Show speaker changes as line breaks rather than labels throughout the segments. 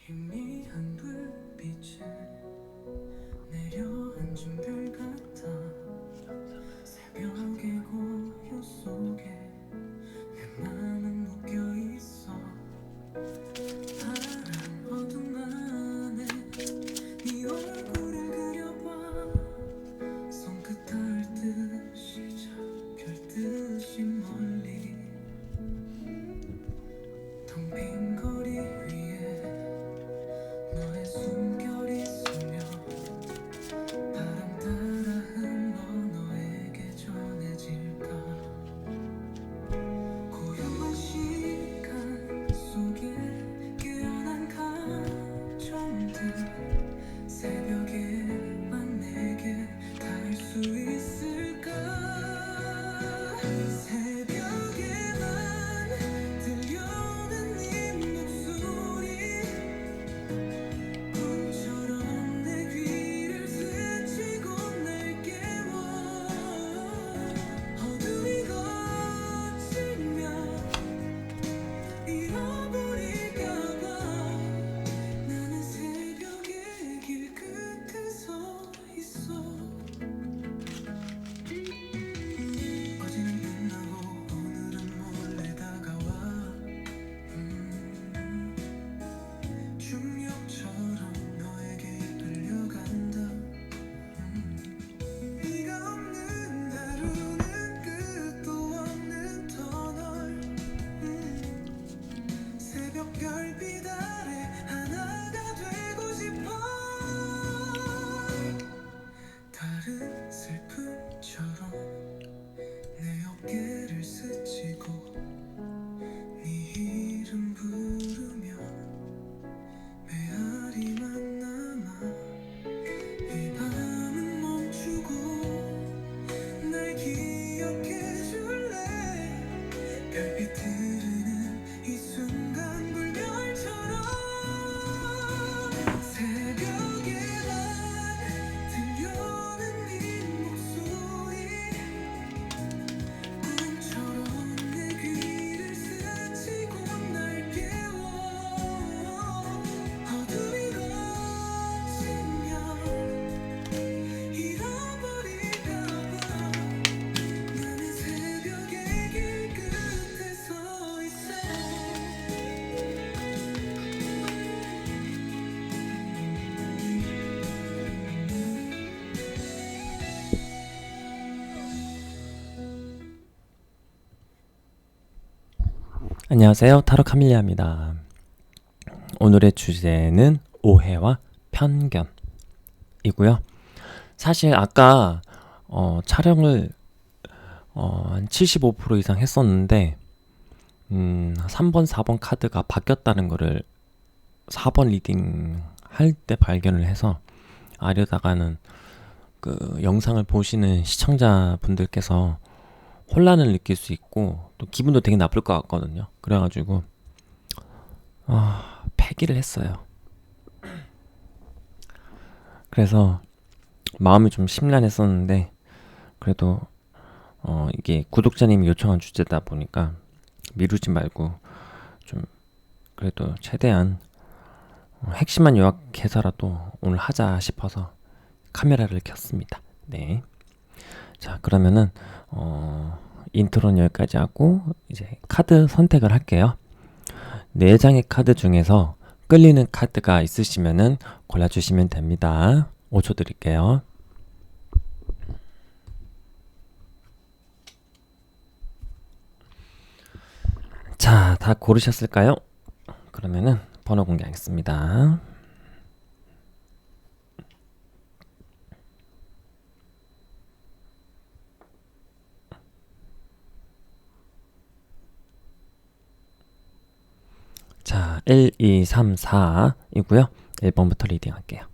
희미한 불빛을 내려앉은 별 같아. 새벽의 고요 속에 내 맘은 묶여있어. 파란 어둠 안에 네 얼굴을 그려봐. 손끝 닿듯이 별듯이 멀리 텅 빈 거리 위에 너의 숨결이 스며 바람 따라 흘러 너에게 전해질까. 고요한 시간 속에 깨어난 감정들 새벽에만 내게 닿을 수 있을까. 새벽에만 들려오는 네 목소리 꿈처럼 내 귀를 스치고 날 깨워. 어둠이 걷히면 잃어버릴까봐 나는 새벽의 길 끝에 서 있어. 어제는 끝나고 오늘은 몰래 다가와. 중력처럼 너에게 이끌려간다. 네가 없는 하루는 끝도 없는 터널. 새벽 별빛 아래 하나가 되고 싶어. 다른 슬픔처럼 내 어깨를 스치고 네 이름 부르며 메아리만 남아. 이 밤은 멈추고 날 기억해 줄래. 별빛 흐르는 이 순간 불멸처럼 새벽에만 들려오는 네 목소리 꿈처럼 내 귀를 스치고 날 깨워. 어둠이 걷히면 잃어버릴까봐 나는 새벽의 길 끝에 서 있어.
안녕하세요. 타로 카밀리아입니다. 오늘의 주제는 오해와 편견이고요. 사실 아까 촬영을 한 75% 이상 했었는데 3번, 4번 카드가 바뀌었다는 거를 4번 리딩 할 때 발견을 해서 아려다가는 그 영상을 보시는 시청자분들께서 혼란을 느낄 수 있고 또 기분도 되게 나쁠 것 같거든요. 그래가지고 폐기를 했어요. 그래서 마음이 좀 심란했었는데 그래도 이게 구독자님이 요청한 주제다 보니까 미루지 말고 좀 그래도 최대한 핵심만 요약해서라도 오늘 하자 싶어서 카메라를 켰습니다. 네. 자, 그러면은 인트로는 여기까지 하고 이제 카드 선택을 할게요. 4장의 카드 중에서 끌리는 카드가 있으시면은 골라주시면 됩니다. 5초 드릴게요. 자, 다 고르셨을까요? 그러면은 번호 공개하겠습니다. 자, 1, 2, 3, 4이고요. 1번부터 리딩 할게요.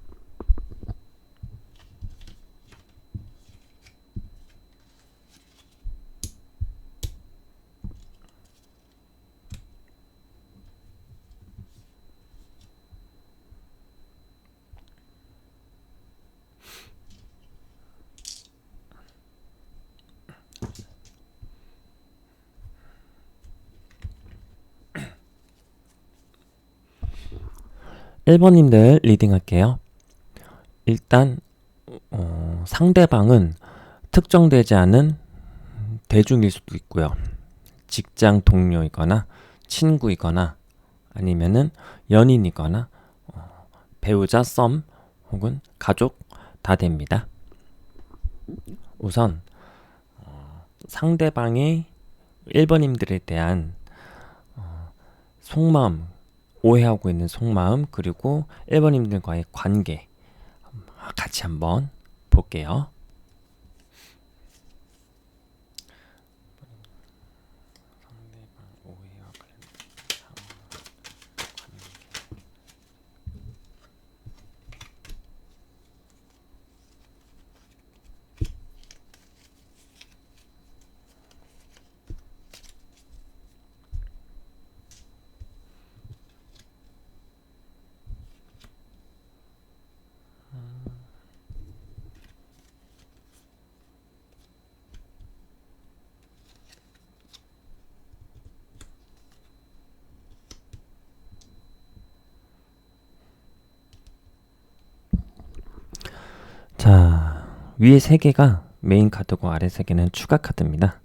1번님들 리딩할게요. 일단 상대방은 특정되지 않은 대중일 수도 있고요. 직장 동료이거나 친구이거나 아니면은 연인이거나 배우자, 썸 혹은 가족 다 됩니다. 우선 상대방의 1번님들에 대한 속마음, 오해하고 있는 속마음, 그리고 1번님들과의 관계 같이 한번 볼게요. 상대방 오해와 자, 위에 3개가 메인 카드고 아래 3개는 추가 카드입니다.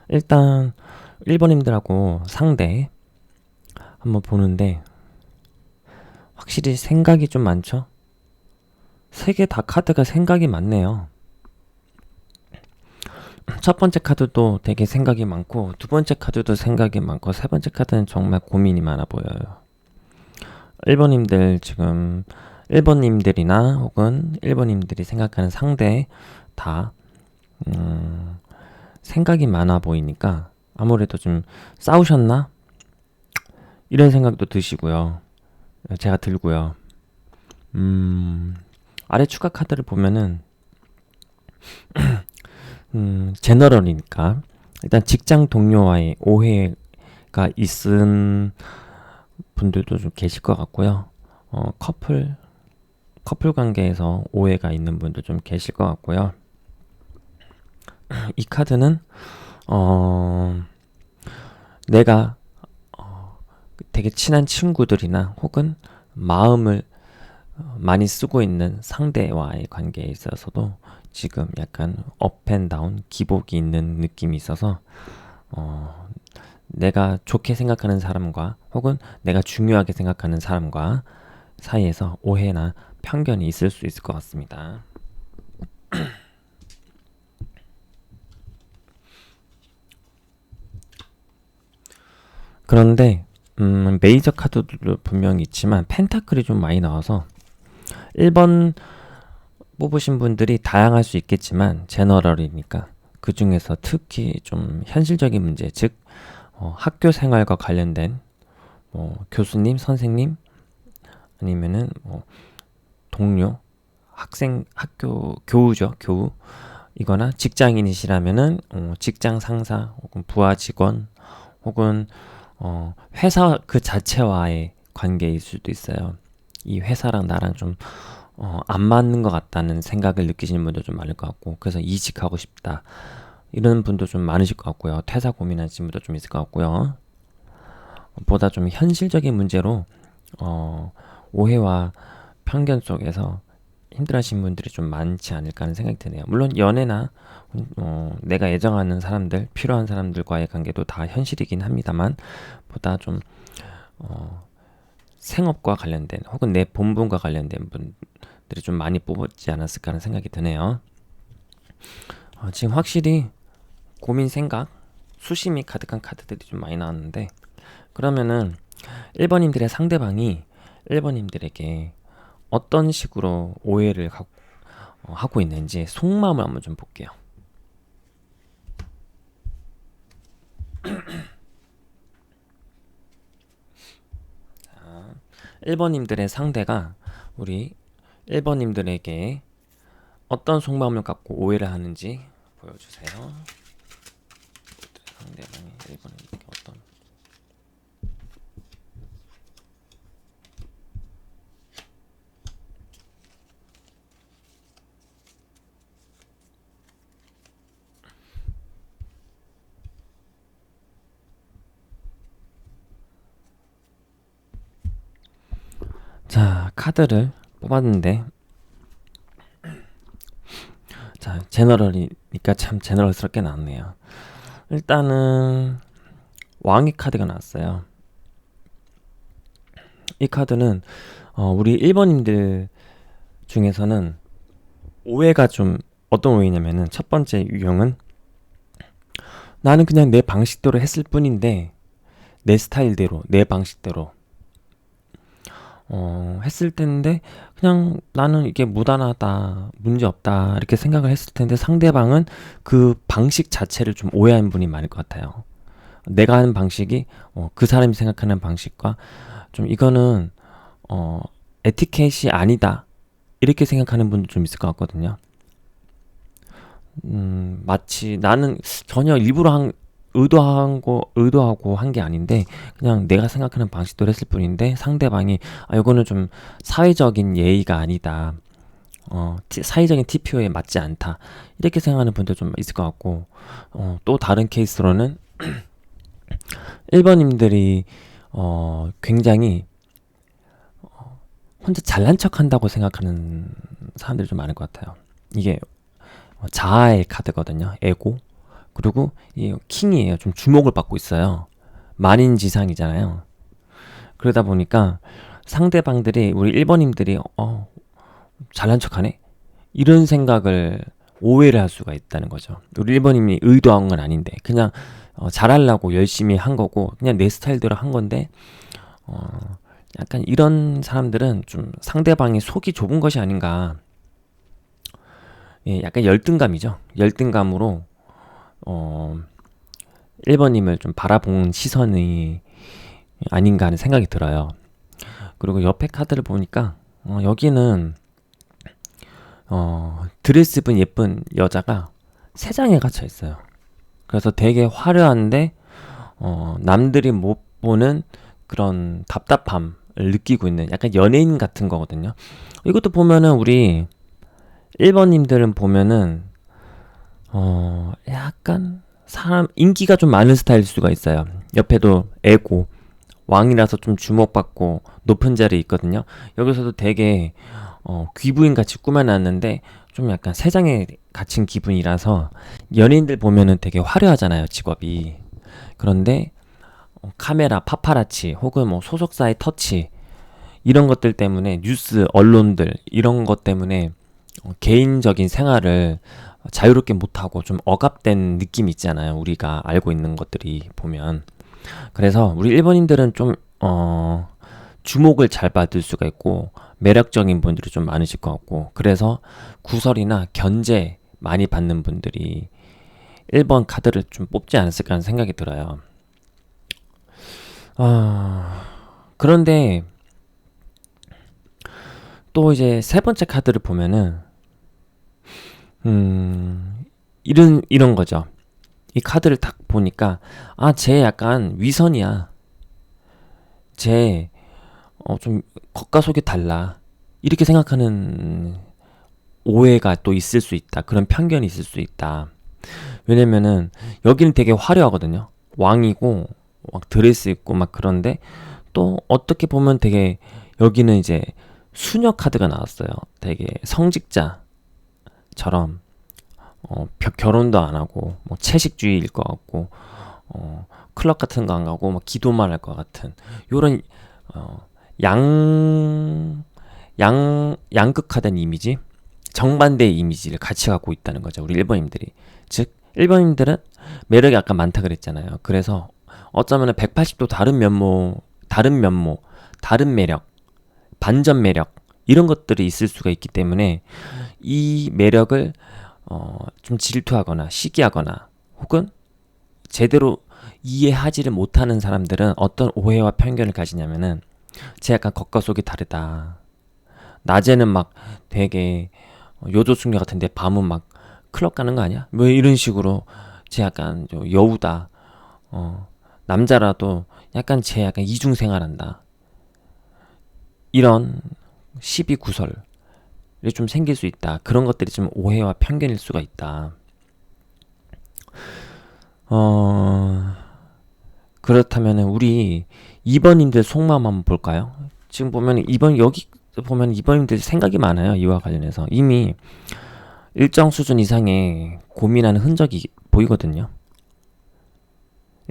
일단 1번님들하고 상대 한번 보는데 확실히 생각이 좀 많죠? 3개 다 카드가 생각이 많네요. 첫 번째 카드도 되게 생각이 많고, 두 번째 카드도 생각이 많고, 세 번째 카드는 정말 고민이 많아 보여요. 1번님들 지금 1번님들이나 혹은 1번님들이 생각하는 상대 다 생각이 많아 보이니까 아무래도 좀 싸우셨나? 이런 생각도 드시고요. 제가 들고요. 아래 추가 카드를 보면은 제너럴이니까 일단 직장 동료와의 오해가 있은 분들도 좀 계실 것 같고요. 커플 관계에서 오해가 있는 분도 좀 계실 것 같고요. 이 카드는 내가 되게 친한 친구들이나 혹은 마음을 많이 쓰고 있는 상대와의 관계에 있어서도 지금 약간 업앤다운 기복이 있는 느낌이 있어서 내가 좋게 생각하는 사람과 혹은 내가 중요하게 생각하는 사람과 사이에서 오해나 편견이 있을 수 있을 것 같습니다. 그런데 메이저 카드도 분명히 있지만 펜타클이 좀 많이 나와서 1번 뽑으신 분들이 다양할 수 있겠지만 제너럴이니까 그 중에서 특히 좀 현실적인 문제, 즉 학교 생활과 관련된 교수님, 선생님 아니면은 동료, 학생, 학교 교우죠, 교우 이거나 직장인이시라면은 직장 상사 혹은 부하 직원 혹은 회사 그 자체와의 관계일 수도 있어요. 이 회사랑 나랑 좀 안 맞는 것 같다는 생각을 느끼시는 분도 좀 많을 것 같고, 그래서 이직하고 싶다 이런 분도 좀 많으실 것 같고요. 퇴사 고민하시는 분도 좀 있을 것 같고요. 보다 좀 현실적인 문제로 오해와 편견 속에서 힘들어하시는 분들이 좀 많지 않을까 하는 생각이 드네요. 물론 연애나 내가 애정하는 사람들, 필요한 사람들과의 관계도 다 현실이긴 합니다만 보다 좀 생업과 관련된 혹은 내 본분과 관련된 분들이 좀 많이 뽑았지 않았을까 하는 생각이 드네요. 지금 확실히 고민 생각, 수심이 가득한 카드들이 좀 많이 나왔는데, 그러면은 1번님들의 상대방이 1번님들에게 어떤 식으로 오해를 하고 있는지 속마음을 한번 좀 볼게요. 1번님들의 상대가 우리 1번님들에게 어떤 속마음을 갖고 오해를 하는지 보여주세요. 상대방이 1번님들에게 어떤 자, 카드를 뽑았는데, 자, 제너럴이니까 참 제너럴스럽게 나왔네요. 일단은 왕의 카드가 나왔어요. 이 카드는 우리 1번님들 중에서는 오해가 좀, 어떤 오해냐면은 첫 번째 유형은 나는 그냥 내 방식대로 했을 뿐인데, 내 스타일대로, 내 방식대로 했을 텐데, 그냥 나는 이게 무난하다, 문제없다 이렇게 생각을 했을 텐데, 상대방은 그 방식 자체를 좀 오해하는 분이 많을 것 같아요. 내가 하는 방식이 그 사람이 생각하는 방식과 좀 이거는 에티켓이 아니다 이렇게 생각하는 분도 좀 있을 것 같거든요. 마치 나는 전혀 일부러 의도하고 한 게 아닌데, 그냥 내가 생각하는 방식대로 했을 뿐인데, 상대방이, 이거는 좀 사회적인 예의가 아니다. 사회적인 TPO에 맞지 않다. 이렇게 생각하는 분도 좀 있을 것 같고, 또 다른 케이스로는, 1번님들이, 굉장히, 혼자 잘난 척 한다고 생각하는 사람들이 좀 많을 것 같아요. 이게 자아의 카드거든요. 에고. 그리고 이 킹이에요. 좀 주목을 받고 있어요. 만인지상이잖아요. 그러다 보니까 상대방들이, 우리 1번님들이 잘난 척하네? 이런 생각을, 오해를 할 수가 있다는 거죠. 우리 1번님이 의도한 건 아닌데 그냥 잘하려고 열심히 한 거고, 그냥 내 스타일대로 한 건데, 약간 이런 사람들은 좀 상대방이 속이 좁은 것이 아닌가. 예, 약간 열등감이죠. 열등감으로 1번님을 좀 바라본 시선이 아닌가 하는 생각이 들어요. 그리고 옆에 카드를 보니까 여기는 드레스 입은 예쁜 여자가 3장에 갇혀 있어요. 그래서 되게 화려한데 남들이 못 보는 그런 답답함을 느끼고 있는 약간 연예인 같은 거거든요. 이것도 보면은 우리 1번님들은 보면은 약간 사람 인기가 좀 많은 스타일일 수가 있어요. 옆에도 애고 왕이라서 좀 주목받고 높은 자리에 있거든요. 여기서도 되게 귀부인 같이 꾸며놨는데 좀 약간 세장에 갇힌 기분이라서, 연예인들 보면은 되게 화려하잖아요, 직업이. 그런데 카메라, 파파라치 혹은 뭐 소속사의 터치, 이런 것들 때문에, 뉴스, 언론들 이런 것 때문에 개인적인 생활을 자유롭게 못하고 좀 억압된 느낌이 있잖아요, 우리가 알고 있는 것들이 보면. 그래서 우리 일본인들은 좀 주목을 잘 받을 수가 있고 매력적인 분들이 좀 많으실 것 같고, 그래서 구설이나 견제 많이 받는 분들이 1번 카드를 좀 뽑지 않았을까 하는 생각이 들어요. 그런데 또 이제 세 번째 카드를 보면은 이런 거죠. 이 카드를 딱 보니까 쟤 약간 위선이야. 쟤 좀 겉과 속이 달라. 이렇게 생각하는 오해가 또 있을 수 있다. 그런 편견이 있을 수 있다. 왜냐면은 여기는 되게 화려하거든요. 왕이고 막 드레스 입고 막, 그런데 또 어떻게 보면 되게, 여기는 이제 수녀 카드가 나왔어요. 되게 성직자처럼 결혼도 안 하고 뭐 채식주의일 것 같고 클럽 같은 거 안 가고 막 기도만 할 것 같은 요런 양극화된 이미지, 정반대의 이미지를 같이 갖고 있다는 거죠, 우리 1번님들이. 즉 1번님들은 매력이 아까 많다 그랬잖아요. 그래서 어쩌면 180도 다른 면모, 다른 매력, 반전 매력, 이런 것들이 있을 수가 있기 때문에 이 매력을 좀 질투하거나 시기하거나 혹은 제대로 이해하지를 못하는 사람들은 어떤 오해와 편견을 가지냐면은, 쟤 약간 겉과 속이 다르다. 낮에는 막 되게 요조숙녀 같은데 밤은 막 클럽 가는 거 아니야? 뭐 이런 식으로 쟤 약간 여우다. 남자라도 약간 쟤 약간 이중생활한다. 이런 시비 구설이 좀 생길 수 있다. 그런 것들이 좀 오해와 편견일 수가 있다. 그렇다면 우리 2번님들 속마음 한번 볼까요? 지금 보면 2번, 여기 보면 2번님들 생각이 많아요. 이와 관련해서 이미 일정 수준 이상의 고민하는 흔적이 보이거든요.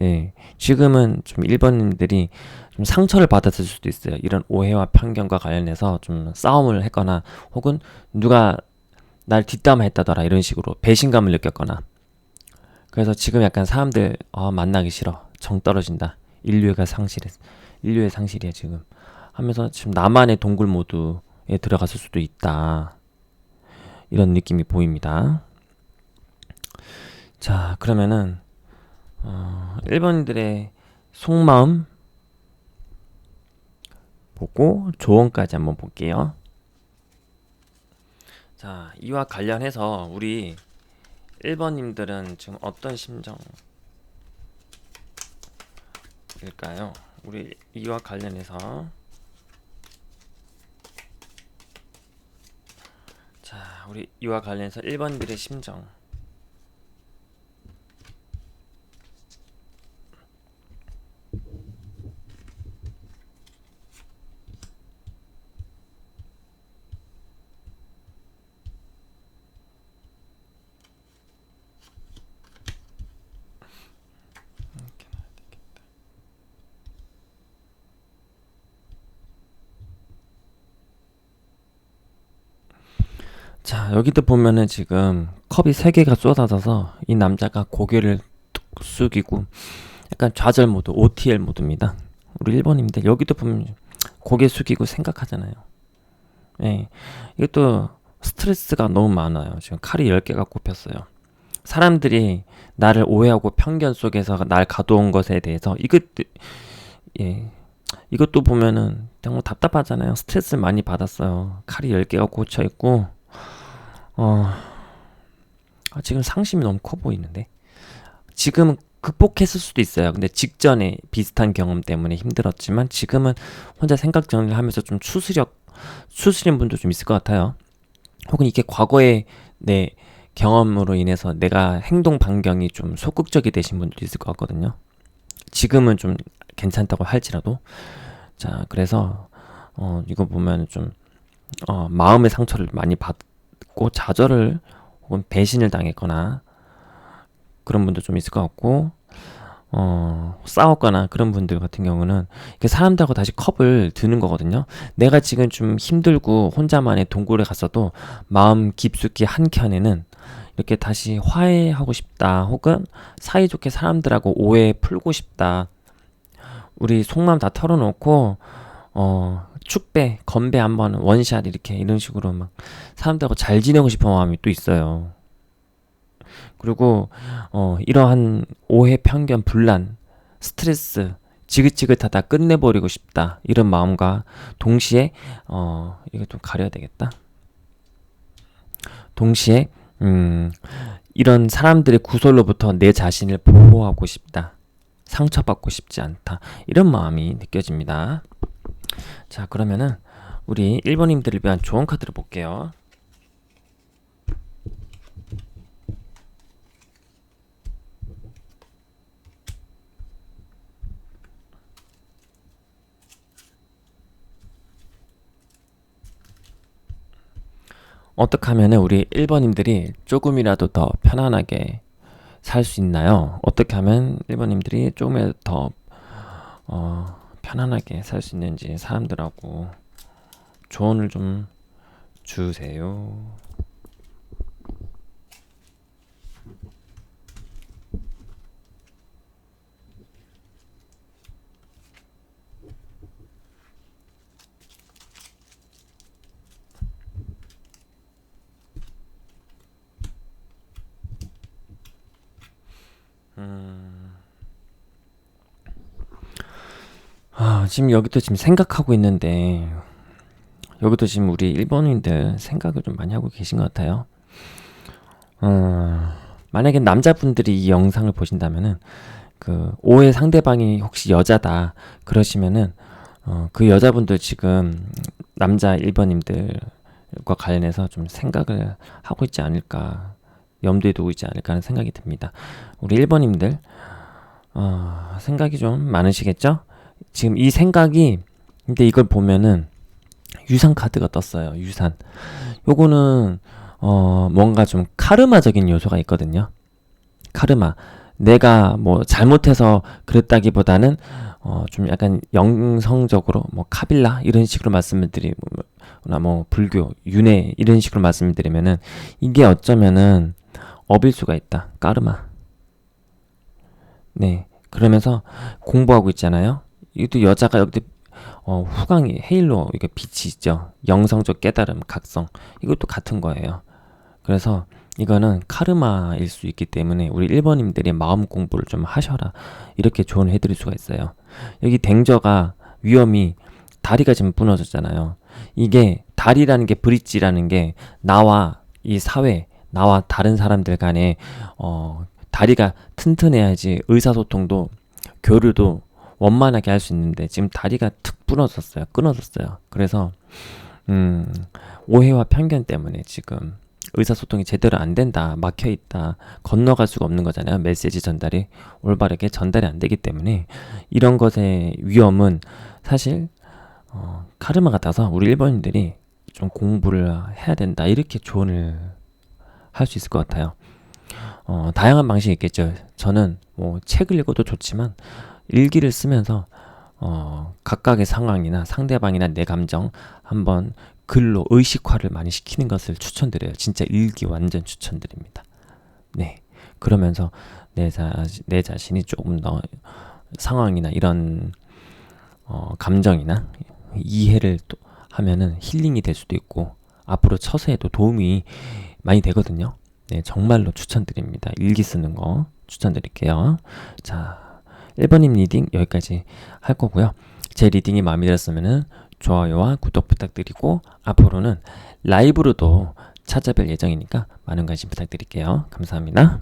예, 지금은 좀 1번님들이 좀 상처를 받았을 수도 있어요. 이런 오해와 편견과 관련해서 좀 싸움을 했거나 혹은 누가 날 뒷담화했다더라 이런 식으로 배신감을 느꼈거나 그래서 지금 약간 사람들 만나기 싫어. 정 떨어진다. 인류의 상실이야 지금 하면서 지금 나만의 동굴 모드에 들어갔을 수도 있다. 이런 느낌이 보입니다. 자, 그러면은 1번들의 속마음 보고 조언까지 한번 볼게요. 자, 이와 관련해서 우리 1번님들은 지금 어떤 심정일까요? 우리 이와 관련해서 우리 이와 관련해서 1번들의 심정 자, 여기도 보면은 지금 컵이 3개가 쏟아져서 이 남자가 고개를 뚝 숙이고 약간 좌절 모드, OTL 모드입니다. 우리 1번님들 여기도 보면 고개 숙이고 생각하잖아요. 예, 이것도 스트레스가 너무 많아요. 지금 칼이 10개가 꼽혔어요. 사람들이 나를 오해하고 편견 속에서 날 가둬온 것에 대해서 이것도 보면은 정말 답답하잖아요. 스트레스를 많이 받았어요. 칼이 10개가 꽂혀 있고 지금 상심이 너무 커 보이는데 지금 극복했을 수도 있어요. 근데 직전에 비슷한 경험 때문에 힘들었지만 지금은 혼자 생각 정리를 하면서 좀 추스린 분도 좀 있을 것 같아요. 혹은 이게 과거의 내 경험으로 인해서 내가 행동 반경이 좀 소극적이 되신 분도 있을 것 같거든요. 지금은 좀 괜찮다고 할지라도 자, 그래서 이거 보면 좀 마음의 상처를 많이 받고 좌절을 혹은 배신을 당했거나 그런 분도 좀 있을 것 같고 싸웠거나 그런 분들 같은 경우는 이렇게 사람들하고 다시 컵을 드는 거거든요. 내가 지금 좀 힘들고 혼자만의 동굴에 갔어도 마음 깊숙이 한 켠에는 이렇게 다시 화해하고 싶다 혹은 사이좋게 사람들하고 오해 풀고 싶다. 우리 속마음 다 털어놓고 축배, 건배 한번 원샷 이렇게 이런 식으로 막 사람들하고 잘 지내고 싶은 마음이 또 있어요. 그리고 이러한 오해, 편견, 분란, 스트레스, 지긋지긋하다 끝내버리고 싶다 이런 마음과 동시에 이거 좀 가려야 되겠다. 동시에 이런 사람들의 구설로부터 내 자신을 보호하고 싶다. 상처받고 싶지 않다. 이런 마음이 느껴집니다. 자, 그러면은 우리 1번님들을 위한 조언 카드를 볼게요. 어떻게 하면은 우리 1번님들이 조금이라도 더 편안하게 살 수 있나요? 어떻게 하면 1번님들이 조금이라도 더 편안하게 살 수 있는지 사람들하고 조언을 좀 주세요. 지금 여기도 지금 생각하고 있는데 여기도 지금 우리 1번인들 생각을 좀 많이 하고 계신 것 같아요. 만약에 남자분들이 이 영상을 보신다면은 그 오해 상대방이 혹시 여자다 그러시면은 그 여자분들 지금 남자 1번님들과 관련해서 좀 생각을 하고 있지 않을까 염두에 두고 있지 않을까 하는 생각이 듭니다. 우리 1번님들 생각이 좀 많으시겠죠? 지금 이 생각이 근데 이걸 보면은 유산 카드가 떴어요. 유산. 요거는 뭔가 좀 카르마적인 요소가 있거든요. 카르마. 내가 뭐 잘못해서 그랬다기보다는 좀 약간 영성적으로 뭐 카빌라 이런 식으로 말씀을 드리거나 뭐 불교, 윤회 이런 식으로 말씀을 드리면은 이게 어쩌면은 업일 수가 있다. 카르마. 네. 그러면서 공부하고 있잖아요. 이것도 여자가 여기 후광이 헤일로 이게 빛이 있죠. 영성적 깨달음, 각성. 이것도 같은 거예요. 그래서 이거는 카르마일 수 있기 때문에 우리 1번님들이 마음 공부를 좀 하셔라. 이렇게 조언을 해드릴 수가 있어요. 여기 댕저가 위험이 다리가 지금 부러졌잖아요. 이게 다리라는 게 브릿지라는 게 나와 이 사회, 나와 다른 사람들 간에 다리가 튼튼해야지 의사소통도 교류도 원만하게 할 수 있는데 지금 다리가 툭 부러졌어요. 끊어졌어요. 그래서 오해와 편견 때문에 지금 의사소통이 제대로 안 된다, 막혀 있다, 건너갈 수가 없는 거잖아요. 메시지 전달이 올바르게 전달이 안 되기 때문에 이런 것의 위험은 사실 카르마 같아서 우리 일본인들이 좀 공부를 해야 된다 이렇게 조언을 할 수 있을 것 같아요. 다양한 방식이 있겠죠. 저는 뭐 책을 읽어도 좋지만 일기를 쓰면서 각각의 상황이나 상대방이나 내 감정 한번 글로 의식화를 많이 시키는 것을 추천드려요. 진짜 일기 완전 추천드립니다. 네. 그러면서 내 자신이 조금 더 상황이나 이런 감정이나 이해를 또 하면은 힐링이 될 수도 있고 앞으로 처세에도 도움이 많이 되거든요. 네, 정말로 추천드립니다. 일기 쓰는 거 추천드릴게요. 자, 1번님 리딩 여기까지 할 거고요. 제 리딩이 마음에 들었으면은 좋아요와 구독 부탁드리고 앞으로는 라이브로도 찾아뵐 예정이니까 많은 관심 부탁드릴게요. 감사합니다.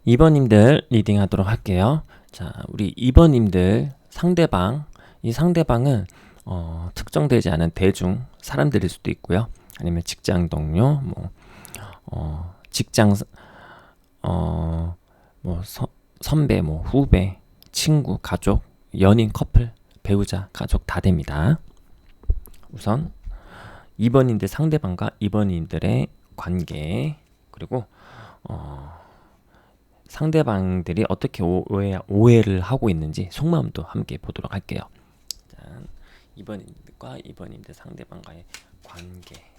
(2번님들) 리딩 하도록 할게요. 자, 우리 (2번님들) 상대방, 이 상대방은 특정되지 않은 대중 사람들일 수도 있고요. 아니면 직장 동료, 직장 선배, 후배, 친구, 가족, 연인, 커플, 배우자, 가족 다 됩니다. 우선 2번님들 상대방과 2번님들의 관계, 그리고 상대방들이 어떻게 오해를 하고 있는지 속마음도 함께 보도록 할게요. 자, 2번님들과 2번님들 상대방과의 관계.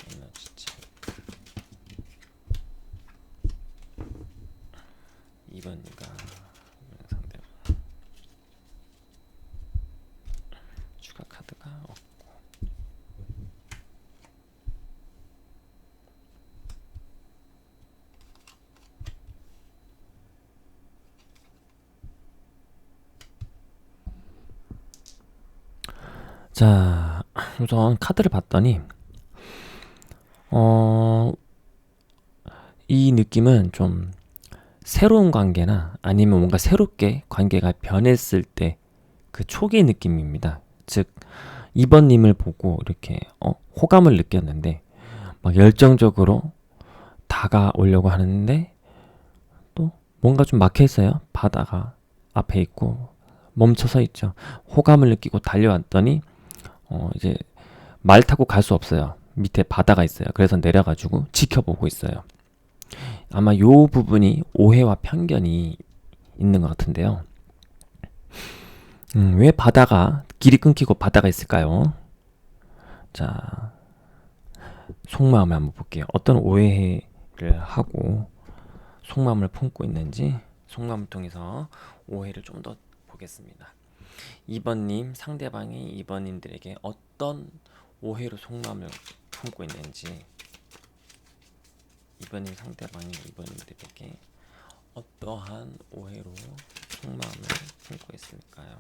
2번님과 상대방. 추가 카드가 없고. 자, 우선 카드를 봤더니 이 느낌은 좀 새로운 관계나 아니면 뭔가 새롭게 관계가 변했을 때 그 초기 느낌입니다. 즉 2번님을 보고 이렇게 호감을 느꼈는데 막 열정적으로 다가오려고 하는데 또 뭔가 좀 막혀 있어요. 바다가 앞에 있고 멈춰서 있죠. 호감을 느끼고 달려왔더니 이제 말 타고 갈 수 없어요. 밑에 바다가 있어요. 그래서 내려가지고 지켜보고 있어요. 아마 요 부분이 오해와 편견이 있는 것 같은데요. 왜 바다가 길이 끊기고 바다가 있을까요? 자, 속마음을 한번 볼게요. 어떤 오해를 하고 속마음을 품고 있는지 속마음을 통해서 오해를 좀 더 보겠습니다. 2번님, 상대방이 2번님들에게 어떤 오해로 속마음을 품고 있는지 2번님 상대방이 2번님들에게 어떠한 오해로 속마음을 품고 있을까요?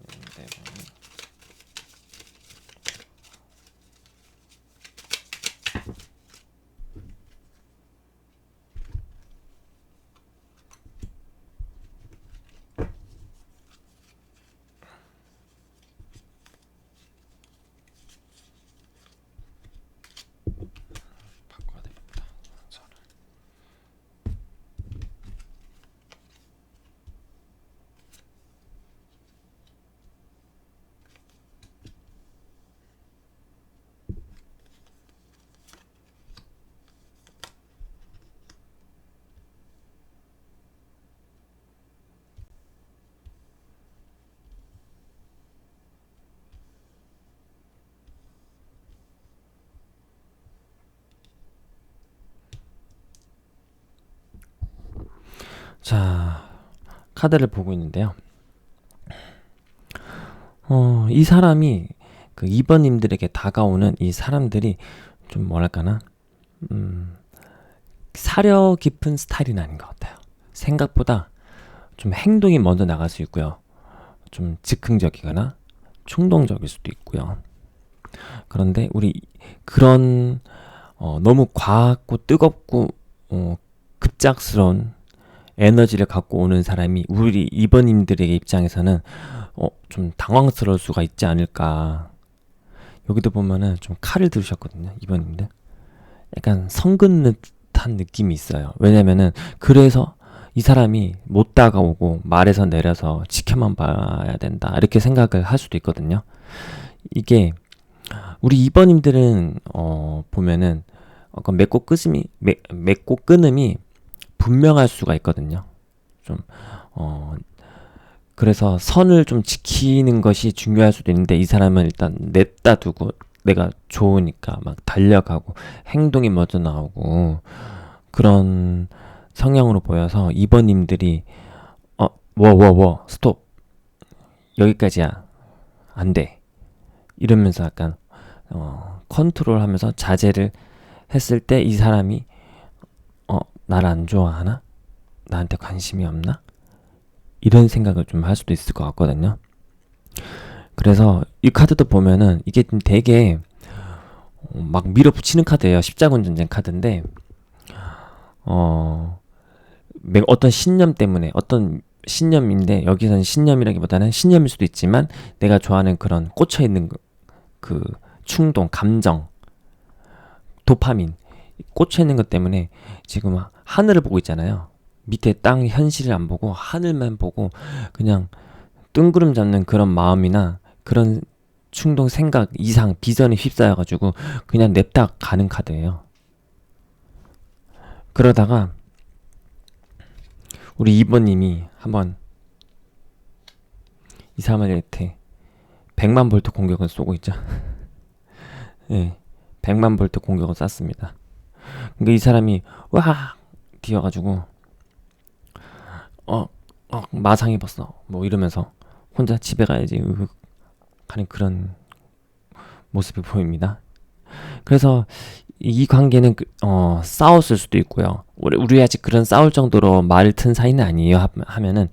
상대방이 바꿔야 되겠다. 저를. 자, 카드를 보고 있는데요. 이 사람이 그 2번님들에게 다가오는 이 사람들이 좀 뭐랄까나 사려 깊은 스타일은 아닌 것 같아요. 생각보다 좀 행동이 먼저 나갈 수 있고요. 좀 즉흥적이거나 충동적일 수도 있고요. 그런데 우리 그런 너무 과하고 뜨겁고 급작스러운 에너지를 갖고 오는 사람이 우리 2번님들에게 입장에서는 좀 당황스러울 수가 있지 않을까. 여기도 보면은 좀 칼을 들으셨거든요. 2번님들. 약간 성 긋는 듯한 느낌이 있어요. 왜냐면은 그래서 이 사람이 못 다가오고 말에서 내려서 지켜만 봐야 된다. 이렇게 생각을 할 수도 있거든요. 이게 우리 2번님들은 보면은 맺고 끊음이 분명할 수가 있거든요. 좀 그래서 선을 좀 지키는 것이 중요할 수도 있는데 이 사람은 일단 냅다 두고 내가 좋으니까 막 달려가고 행동이 먼저 나오고 그런 성향으로 보여서 2번님들이 스톱 여기까지야 안 돼 이러면서 약간 컨트롤하면서 자제를 했을 때 이 사람이 나를 안 좋아하나? 나한테 관심이 없나? 이런 생각을 좀 할 수도 있을 것 같거든요. 그래서 이 카드도 보면은 이게 좀 되게 막 밀어붙이는 카드예요. 십자군 전쟁 카드인데 어떤 신념 때문에 어떤 신념인데 여기서는 신념이라기보다는 신념일 수도 있지만 내가 좋아하는 그런 꽂혀있는 그 충동, 감정, 도파민 꽂혀있는 것 때문에 지금 하늘을 보고 있잖아요. 밑에 땅 현실을 안 보고 하늘만 보고 그냥 뜬구름 잡는 그런 마음이나 그런 충동, 생각, 이상, 비전에 휩싸여가지고 그냥 냅다 가는 카드예요. 그러다가 우리 2번님이 한번 이 사람한테 100만 볼트 공격을 쏘고 있죠. 예, 100만 볼트 공격을 쐈습니다. 그러니까 이 사람이 와 뛰어가지고 마상 입었어 뭐 이러면서 혼자 집에 가야지 하는 그런 모습이 보입니다. 그래서 이 관계는 싸웠을 수도 있고요. 우리 아직 그런 싸울 정도로 말을 튼 사이는 아니에요 하면은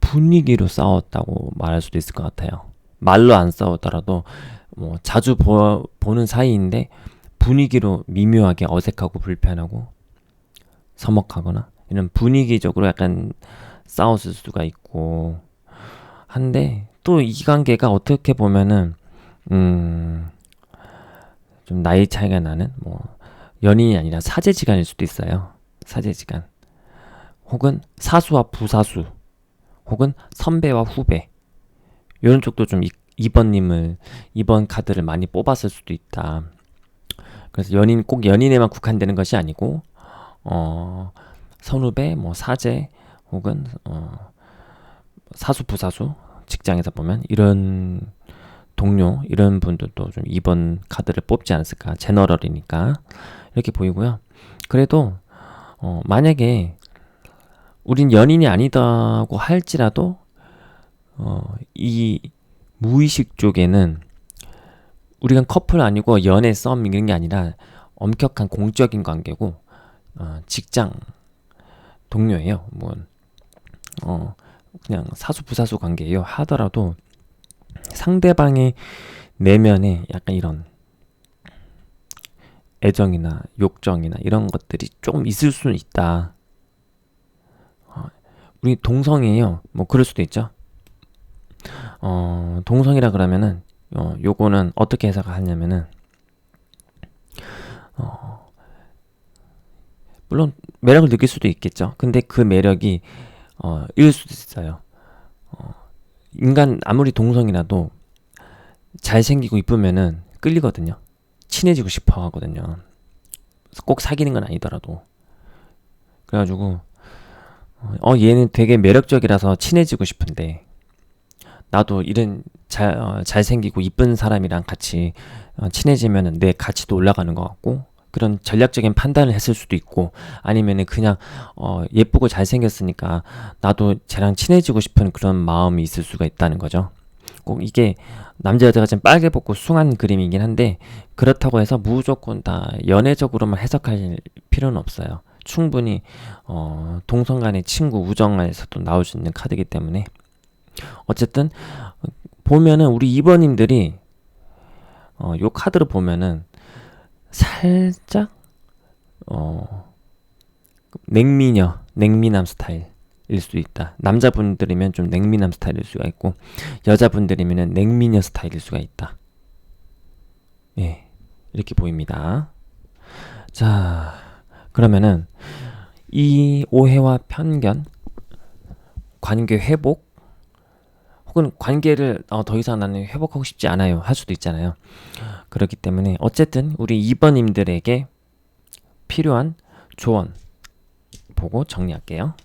분위기로 싸웠다고 말할 수도 있을 것 같아요. 말로 안 싸우더라도 뭐 자주 보는 사이인데 분위기로 미묘하게 어색하고 불편하고 서먹하거나 이런 분위기적으로 약간 싸웠을 수가 있고 한데 또 이 관계가 어떻게 보면은 좀 나이 차이가 나는 뭐 연인이 아니라 사제지간일 수도 있어요. 사제지간 혹은 사수와 부사수 혹은 선배와 후배 이런 쪽도 좀 2번 카드를 많이 뽑았을 수도 있다. 그래서 꼭 연인에만 국한되는 것이 아니고 선후배, 뭐 사제 혹은 사수 부사수 직장에서 보면 이런 동료 이런 분들도 좀 2번 카드를 뽑지 않았을까. 제너럴이니까 이렇게 보이고요. 그래도 만약에 우린 연인이 아니다고 할지라도 이 무의식 쪽에는 우리가 커플 아니고 연애 썸 이런 게 아니라 엄격한 공적인 관계고 직장 동료예요. 뭐 그냥 사수 부사수 관계예요. 하더라도 상대방의 내면에 약간 이런 애정이나 욕정이나 이런 것들이 좀 있을 수는 있다. 우리 동성이에요. 뭐 그럴 수도 있죠. 동성이라 그러면은 요거는 어떻게 해석하냐면은 물론 매력을 느낄 수도 있겠죠. 근데 그 매력이 일 수도 있어요. 인간 아무리 동성이라도 잘생기고 이쁘면은 끌리거든요. 친해지고 싶어 하거든요. 꼭 사귀는 건 아니더라도. 그래가지고 얘는 되게 매력적이라서 친해지고 싶은데 나도 이런 잘생기고 이쁜 사람이랑 같이 친해지면 내 가치도 올라가는 것 같고 그런 전략적인 판단을 했을 수도 있고 아니면은 그냥 예쁘고 잘생겼으니까 나도 쟤랑 친해지고 싶은 그런 마음이 있을 수가 있다는 거죠. 꼭 이게 남자 여자가 좀 빨개벗고 숭한 그림이긴 한데 그렇다고 해서 무조건 다 연애적으로만 해석할 필요는 없어요. 충분히 동성 간의 친구 우정에서도 나올 수 있는 카드이기 때문에 어쨌든 보면은 우리 2번님들이 요 카드를 보면은 살짝 냉미남 스타일일 수도 있다. 남자분들이면 좀 냉미남 스타일일 수가 있고 여자분들이면 냉미녀 스타일일 수가 있다. 예, 이렇게 보입니다. 자, 그러면은 이 오해와 편견, 관계 회복 혹은 관계를 더 이상 나는 회복하고 싶지 않아요 할 수도 있잖아요. 그렇기 때문에 어쨌든 우리 2번님들에게 필요한 조언 보고 정리할게요.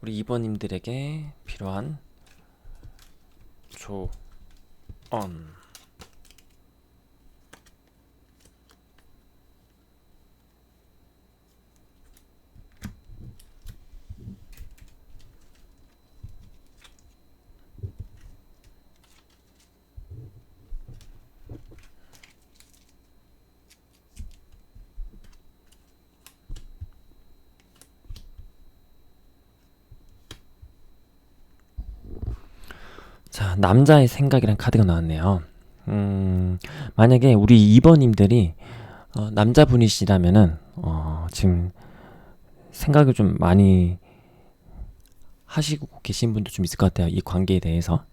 우리 2번님들에게 필요한 조언. 자, 남자의 생각이란 카드가 나왔네요. 만약에 우리 2번님들이 남자분이시라면은 지금 생각을 좀 많이 하시고 계신 분도 좀 있을 것 같아요. 이 관계에 대해서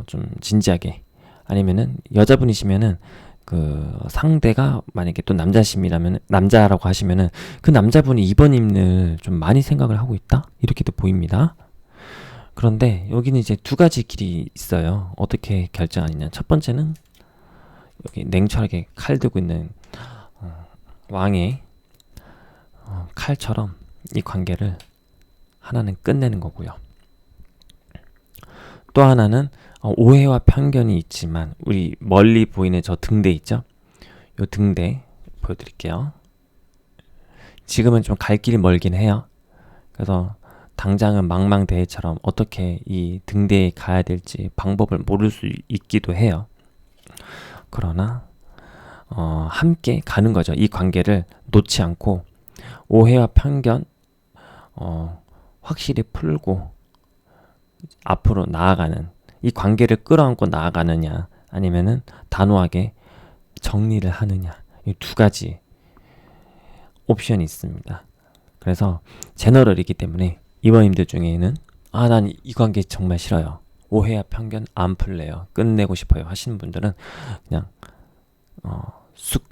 좀 진지하게. 아니면은 여자분이시면은 그 상대가 만약에 또 남자심이라면 남자라고 하시면은 그 남자분이 2번님을 좀 많이 생각을 하고 있다 이렇게도 보입니다. 그런데 여기는 이제 두 가지 길이 있어요. 어떻게 결정하느냐. 첫 번째는 여기 냉철하게 칼 들고 있는 왕의 칼처럼 이 관계를 하나는 끝내는 거고요. 또 하나는 오해와 편견이 있지만 우리 멀리 보이는 저 등대 있죠? 요 등대 보여드릴게요. 지금은 좀 갈 길이 멀긴 해요. 그래서 당장은 망망대해처럼 어떻게 이 등대에 가야 될지 방법을 모를 수 있기도 해요. 그러나 함께 가는 거죠. 이 관계를 놓지 않고 오해와 편견 확실히 풀고 앞으로 나아가는 이 관계를 끌어안고 나아가느냐 아니면은 단호하게 정리를 하느냐 이 두 가지 옵션이 있습니다. 그래서 제너럴이기 때문에 이번님들 중에는 난 이 관계 정말 싫어요. 오해와 편견 안 풀래요. 끝내고 싶어요 하시는 분들은 그냥 쑥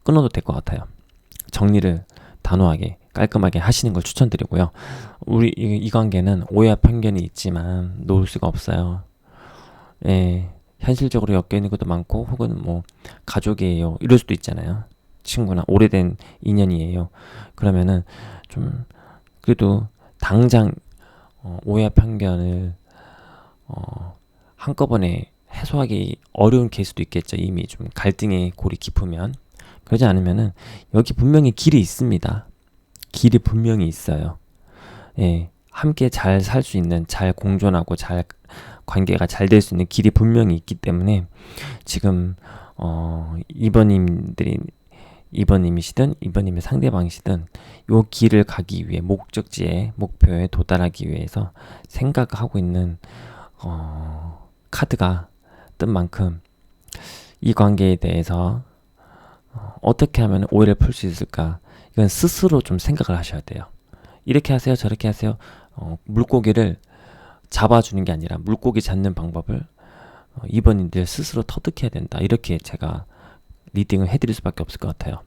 끊어도 될 것 같아요. 정리를 단호하게 깔끔하게 하시는 걸 추천드리고요. 우리 이 관계는 오해와 편견이 있지만 놓을 수가 없어요. 예, 현실적으로 엮여 있는 것도 많고 혹은 뭐 가족이에요 이럴 수도 있잖아요. 친구나 오래된 인연이에요. 그러면은 좀 그래도 당장 오해와 편견을 한꺼번에 해소하기 어려운 케이스도 있겠죠. 이미 좀 갈등의 골이 깊으면. 그러지 않으면은 여기 분명히 길이 있습니다. 길이 분명히 있어요. 예, 함께 잘 살 수 있는, 잘 공존하고 잘 관계가 잘 될 수 있는 길이 분명히 있기 때문에 지금 이번님이시든 이번님의 상대방이시든 요 길을 가기 위해 목적지에 목표에 도달하기 위해서 생각하고 있는 카드가 뜬 만큼 이 관계에 대해서 어떻게 하면 오해를 풀 수 있을까? 이건 스스로 좀 생각을 하셔야 돼요. 이렇게 하세요, 저렇게 하세요. 물고기를 잡아주는 게 아니라 물고기 잡는 방법을 이번님들 스스로 터득해야 된다. 이렇게 제가 리딩을 해드릴 수밖에 없을 것 같아요.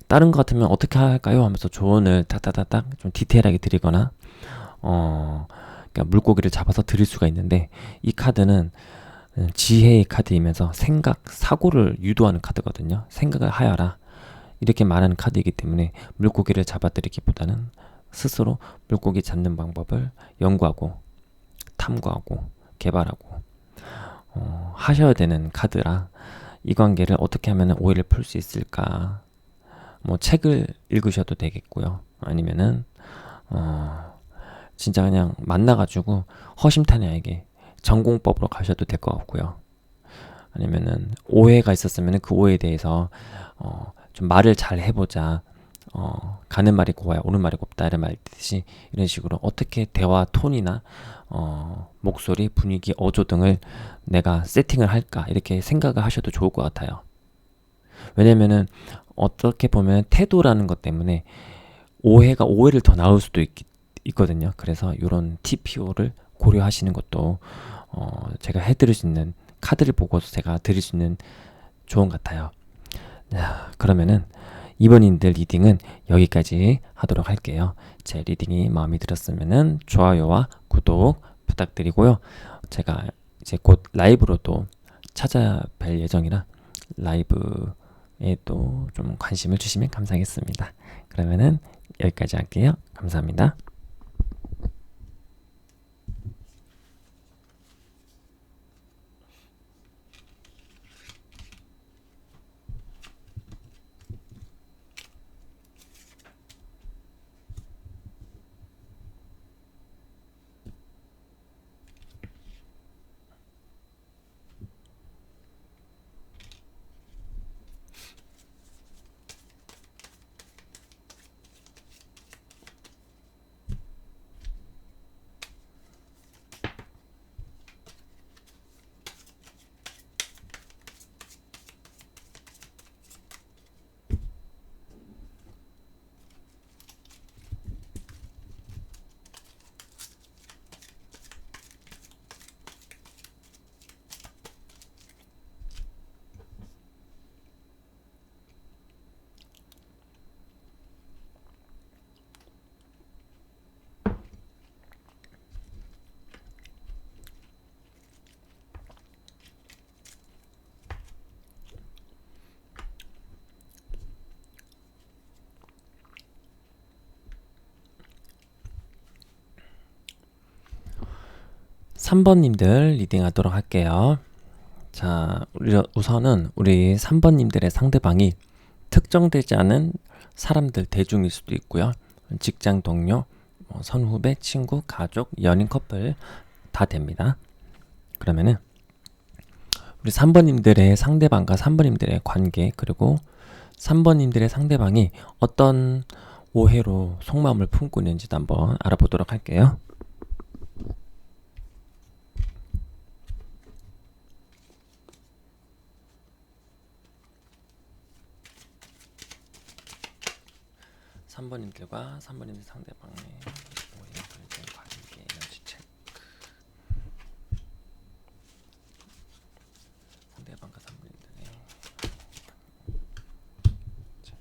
다른 것 같으면 어떻게 할까요? 하면서 조언을 딱딱딱딱 좀 디테일하게 드리거나 그러니까 물고기를 잡아서 드릴 수가 있는데 이 카드는 지혜의 카드이면서 사고를 유도하는 카드거든요. 생각을 하여라. 이렇게 말하는 카드이기 때문에 물고기를 잡아드리기보다는 스스로 물고기 잡는 방법을 연구하고 탐구하고 개발하고 하셔야 되는 카드라 이 관계를 어떻게 하면 오해를 풀 수 있을까? 뭐 책을 읽으셔도 되겠고요. 아니면은 진짜 그냥 만나가지고 허심탄회하게 전공법으로 가셔도 될 것 같고요. 아니면은 오해가 있었으면 그 오해에 대해서 좀 말을 잘 해보자. 가는 말이 고와야 오는 말이 곱다 이런 말 있듯이 이런 식으로 어떻게 대화 톤이나 목소리, 분위기, 어조 등을 내가 세팅을 할까 이렇게 생각을 하셔도 좋을 것 같아요. 왜냐면은 어떻게 보면 태도라는 것 때문에 오해가 오해를 더 낳을 수도 있거든요. 그래서 이런 TPO를 고려하시는 것도 제가 해드릴 수 있는 카드를 보고서 제가 드릴 수 있는 조언 같아요. 자, 그러면은 이번인들 리딩은 여기까지 하도록 할게요. 제 리딩이 마음에 들었으면은 좋아요와 구독 부탁드리고요. 제가 이제 곧 라이브로도 찾아뵐 예정이라 라이브에 또 좀 관심을 주시면 감사하겠습니다. 그러면은 여기까지 할게요. 감사합니다. 3번님들 리딩하도록 할게요. 자, 우선은 우리 3번님들의 상대방이 특정되지 않은 사람들 대중일 수도 있고요. 직장 동료, 선후배, 친구, 가족, 연인 커플 다 됩니다. 그러면은 우리 3번님들의 상대방과 3번님들의 관계 그리고 3번님들의 상대방이 어떤 오해로 속마음을 품고 있는지도 한번 알아보도록 할게요. 3번님들과 3번님들 상대방의 오해 갈등 관계 에너지 체크 상대방과 3번님들의 체크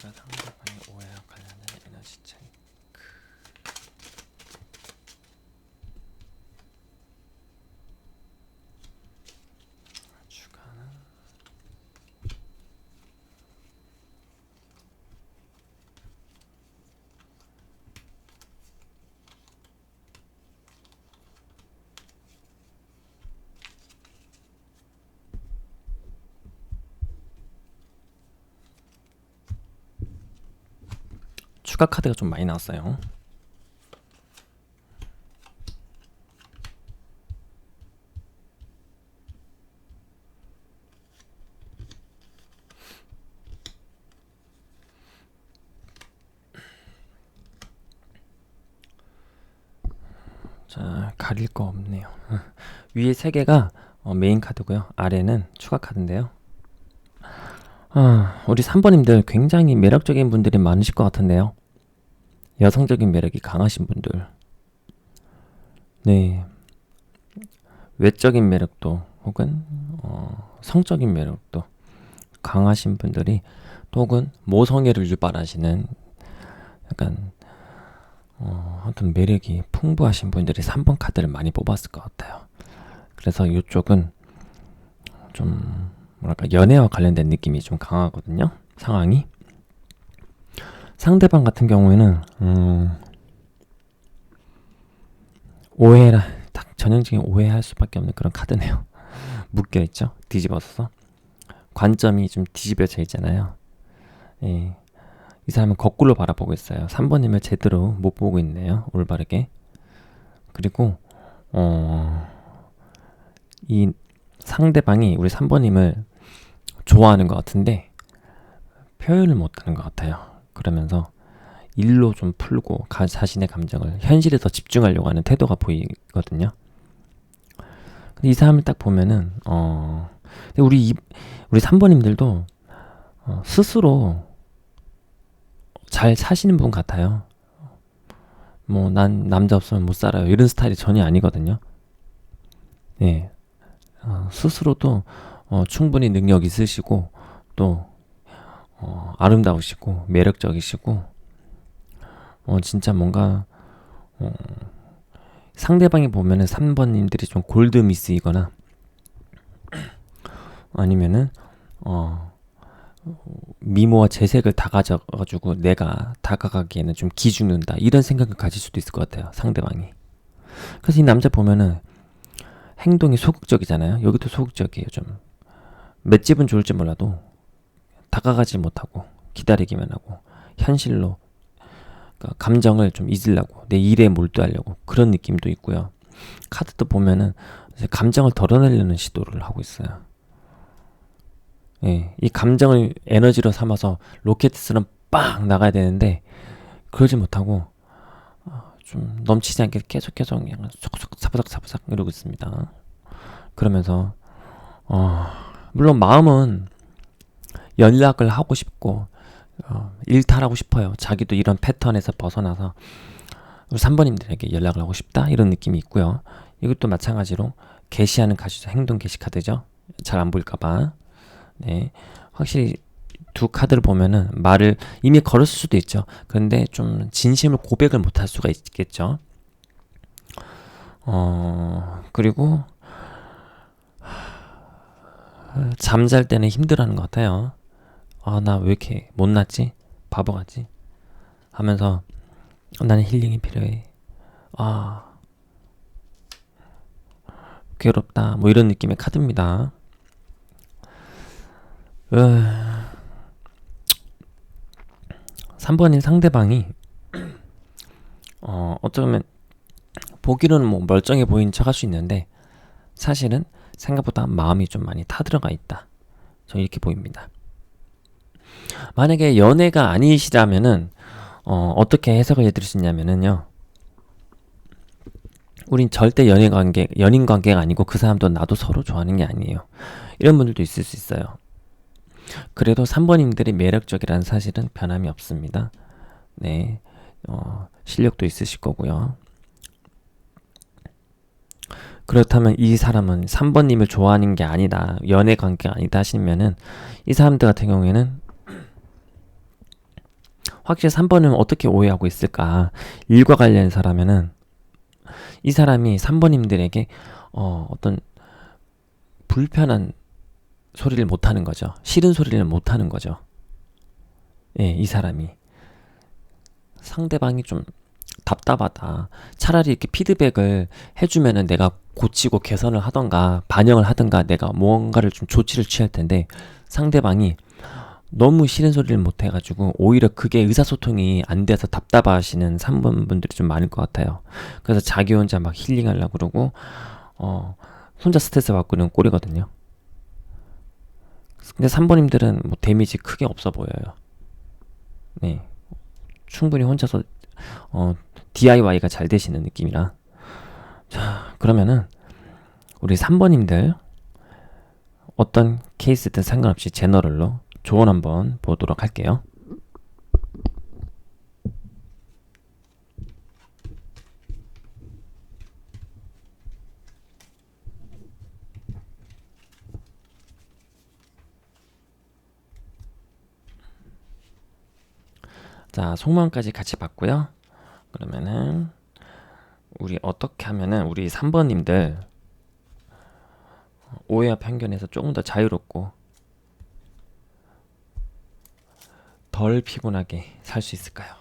저보다 상대방의 오해와 관련된 에너지 차이. 추가는 추가 카드가 좀 많이 나왔어요. 자, 가릴 거 없네요. 위에 세 개가 메인 카드고요. 아래는 추가 카드인데요. 우리 3번님들 굉장히 매력적인 분들이 많으실 것 같은데요. 여성적인 매력이 강하신 분들. 네. 외적인 매력도 혹은 성적인 매력도 강하신 분들이 혹은 모성애를 유발하시는 약간 하여튼 매력이 풍부하신 분들이 3번 카드를 많이 뽑았을 것 같아요. 그래서 이쪽은 좀 뭐랄까 연애와 관련된 느낌이 좀 강하거든요. 상황이. 상대방 같은 경우에는 오해라 딱 전형적인 오해할 수밖에 없는 그런 카드네요. 묶여있죠. 뒤집어서 관점이 좀 뒤집어져 있잖아요. 예. 이 사람은 거꾸로 바라보고 있어요. 3번님을 제대로 못 보고 있네요. 올바르게. 그리고 이 상대방이 우리 3번님을 좋아하는 것 같은데 표현을 못하는 것 같아요. 그러면서 일로 좀 풀고 자신의 감정을 현실에 더 집중하려고 하는 태도가 보이거든요. 근데 이 사람을 딱 보면은 근데 우리 3번님들도 스스로 잘 사시는 분 같아요. 뭐 난 남자 없으면 못 살아요 이런 스타일이 전혀 아니거든요. 네. 스스로도 충분히 능력 있으시고 또 아름다우시고 매력적이시고 진짜 뭔가 상대방이 보면은 3번님들이 좀 골드미스이거나 아니면은 미모와 재색을 다 가져가지고 내가 다가가기에는 좀 기죽는다 이런 생각을 가질 수도 있을 것 같아요. 상대방이. 그래서 이 남자 보면은 행동이 소극적이잖아요. 여기도 소극적이에요. 좀 맷집은 좋을지 몰라도 다가가지 못하고 기다리기만 하고 현실로 그러니까 감정을 좀 잊으려고 내 일에 몰두하려고 그런 느낌도 있고요. 카드도 보면은 이제 감정을 덜어내려는 시도를 하고 있어요. 예, 이 감정을 에너지로 삼아서 로켓처럼 빵 나가야 되는데 그러지 못하고 좀 넘치지 않게 계속 그냥 쏙쏙 사바삭 이러고 있습니다. 그러면서 물론 마음은 연락을 하고 싶고 일탈하고 싶어요. 자기도 이런 패턴에서 벗어나서 3번님들에게 연락을 하고 싶다 이런 느낌이 있고요. 이것도 마찬가지로 게시하는 카드죠. 행동 게시 카드죠. 잘 안 보일까봐. 네, 확실히 두 카드를 보면은 말을 이미 걸었을 수도 있죠. 그런데 좀 진심을 고백을 못할 수가 있겠죠. 그리고 잠잘 때는 힘들어하는 것 같아요. 나 왜 이렇게 못났지? 바보같이 하면서 나는 힐링이 필요해. 괴롭다. 뭐 이런 느낌의 카드입니다. 3번인 상대방이 어쩌면 보기로는 뭐 멀쩡해 보이는 척 할 수 있는데 사실은 생각보다 마음이 좀 많이 타들어가 있다. 저 이렇게 보입니다. 만약에 연애가 아니시라면은 어떻게 해석을 해드릴 수 있냐면은요. 우린 절대 연인 관계가 아니고 그 사람도 나도 서로 좋아하는 게 아니에요. 이런 분들도 있을 수 있어요. 그래도 3번님들이 매력적이라는 사실은 변함이 없습니다. 네, 실력도 있으실 거고요. 그렇다면 이 사람은 3번님을 좋아하는 게 아니다, 연애 관계가 아니다 하시면은 이 사람들 같은 경우에는 확실히 3번은 어떻게 오해하고 있을까? 일과 관련해서라면은 이 사람이 3번님들에게 어떤 불편한 소리를 못하는 거죠. 싫은 소리를 못하는 거죠. 예, 이 사람이 상대방이 좀 답답하다. 차라리 이렇게 피드백을 해주면은 내가 고치고 개선을 하던가 반영을 하던가 내가 무언가를 좀 조치를 취할 텐데 상대방이 너무 싫은 소리를 못 해가지고 오히려 그게 의사소통이 안 돼서 답답하시는 3번 분들이 좀 많을 것 같아요. 그래서 자기 혼자 막 힐링하려고 그러고 혼자 스트레스 받고는 꼴이거든요. 근데 3번님들은 뭐 데미지 크게 없어 보여요. 네, 충분히 혼자서 DIY가 잘 되시는 느낌이라. 자, 그러면은 우리 3번님들 어떤 케이스든 상관없이 제너럴로 조언 한번 보도록 할게요. 자, 속마음까지 같이 봤고요. 그러면은 우리 어떻게 하면은 우리 3번님들 오해와 편견에서 조금 더 자유롭고 덜 피곤하게 살 수 있을까요?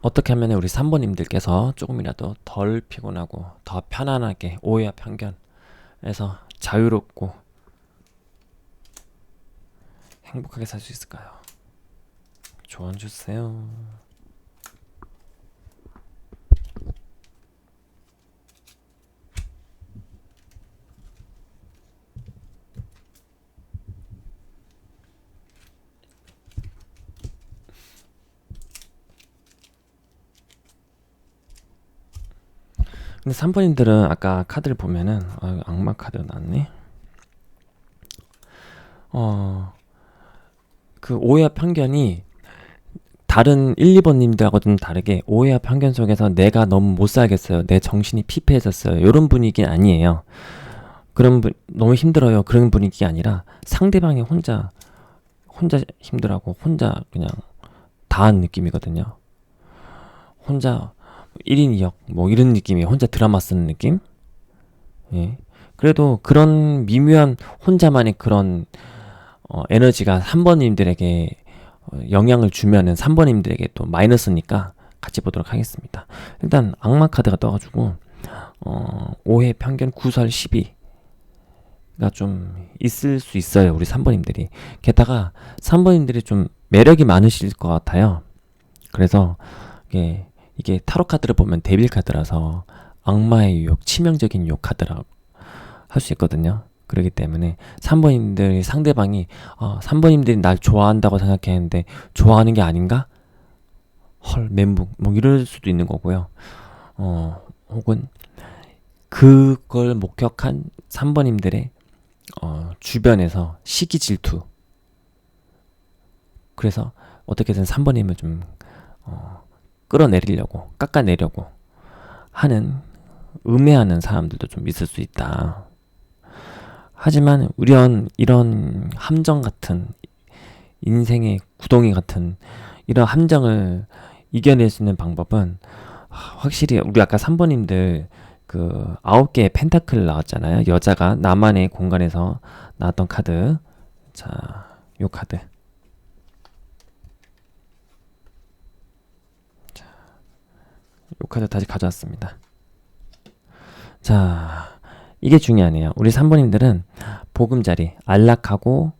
어떻게 하면 우리 3번님들께서 조금이라도 덜 피곤하고 더 편안하게 오해와 편견에서 자유롭고 행복하게 살 수 있을까요? 조언 주세요. 근데 3번님들은 아까 카드를 보면은 악마 카드 나왔네. 그 오해와 편견이 다른 1, 2번님들하고는 다르게 오해와 편견 속에서 내가 너무 못 살겠어요. 내 정신이 피폐해졌어요. 이런 분위기는 아니에요. 그런 분 너무 힘들어요. 그런 분위기가 아니라 상대방이 혼자 힘들하고 혼자 그냥 다한 느낌이거든요. 혼자 1인 2역 뭐 이런 느낌이 혼자 드라마 쓰는 느낌? 예. 그래도 그런 미묘한 혼자만의 그런 에너지가 3번님들에게 영향을 주면은 3번님들에게 또 마이너스니까 같이 보도록 하겠습니다. 일단 악마 카드가 떠가지고 오해, 편견, 구설, 시비가 좀 있을 수 있어요. 우리 3번님들이. 게다가 3번님들이 좀 매력이 많으실 것 같아요. 그래서 이게 타로 카드를 보면 데빌 카드라서 악마의 유혹, 치명적인 유혹 카드라고 할 수 있거든요. 그렇기 때문에 3번님들이 상대방이 3번님들이 날 좋아한다고 생각했는데 좋아하는 게 아닌가? 헐, 멘붕 뭐 이럴 수도 있는 거고요. 혹은 그걸 목격한 3번님들의 주변에서 시기 질투. 그래서 어떻게든 3번님을 좀 끌어내리려고 깎아내려고 하는 음해하는 사람들도 좀 있을 수 있다. 하지만 이런 함정 같은 인생의 구덩이 같은 이런 함정을 이겨낼 수 있는 방법은 확실히 우리 아까 3번님들 그 9개의 펜타클 나왔잖아요. 여자가 나만의 공간에서 나왔던 카드. 자, 요 카드. 요 카드 다시 가져왔습니다. 자, 이게 중요하네요. 우리 3번님들은 보금자리, 안락하고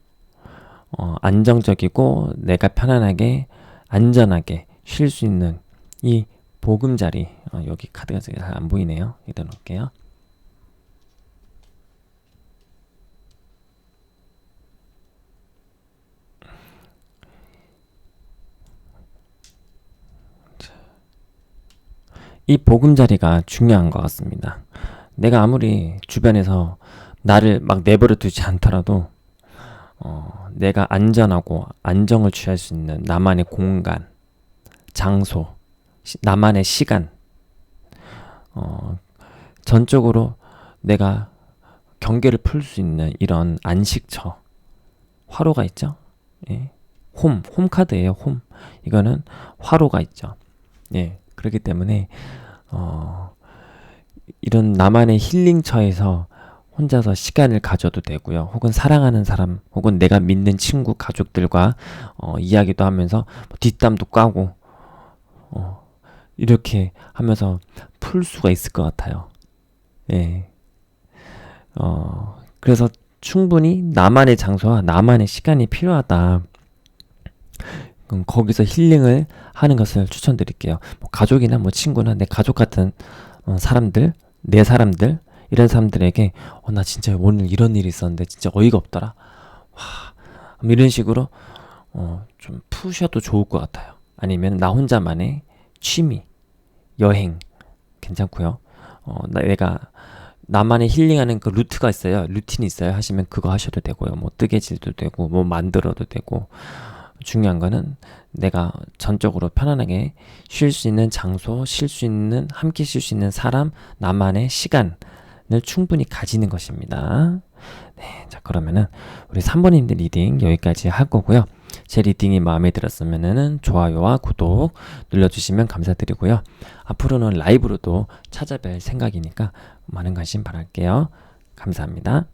안정적이고 내가 편안하게 안전하게 쉴 수 있는 이 보금자리. 여기 카드가 잘 안 보이네요. 여기다 놓을게요. 이 보금자리가 중요한 것 같습니다. 내가 아무리 주변에서 나를 막 내버려 두지 않더라도 내가 안전하고 안정을 취할 수 있는 나만의 공간, 장소, 나만의 시간, 전적으로 내가 경계를 풀 수 있는 이런 안식처, 화로가 있죠. 예. 홈 카드예요. 홈. 이거는 화로가 있죠. 예. 그렇기 때문에 이런 나만의 힐링처에서 혼자서 시간을 가져도 되고요. 혹은 사랑하는 사람, 혹은 내가 믿는 친구, 가족들과 이야기도 하면서 뒷담도 까고 이렇게 하면서 풀 수가 있을 것 같아요. 예. 그래서 충분히 나만의 장소와 나만의 시간이 필요하다. 그럼 거기서 힐링을 하는 것을 추천드릴게요. 뭐 가족이나 뭐 친구나 내 가족 같은 사람들, 내 사람들, 이런 사람들에게 나 진짜 오늘 이런 일이 있었는데 진짜 어이가 없더라. 와, 이런 식으로 좀 푸셔도 좋을 것 같아요. 아니면 나 혼자만의 취미, 여행 괜찮고요. 내가 나만의 힐링하는 그 루트가 있어요. 루틴이 있어요. 하시면 그거 하셔도 되고요. 뭐 뜨개질도 되고 뭐 만들어도 되고, 중요한 거는 내가 전적으로 편안하게 쉴 수 있는 장소, 쉴 수 있는, 함께 쉴 수 있는 사람, 나만의 시간을 충분히 가지는 것입니다. 네, 자 그러면은 우리 3번님들 리딩 여기까지 할 거고요. 제 리딩이 마음에 들었으면은 좋아요와 구독 눌러주시면 감사드리고요. 앞으로는 라이브로도 찾아뵐 생각이니까 많은 관심 바랄게요. 감사합니다.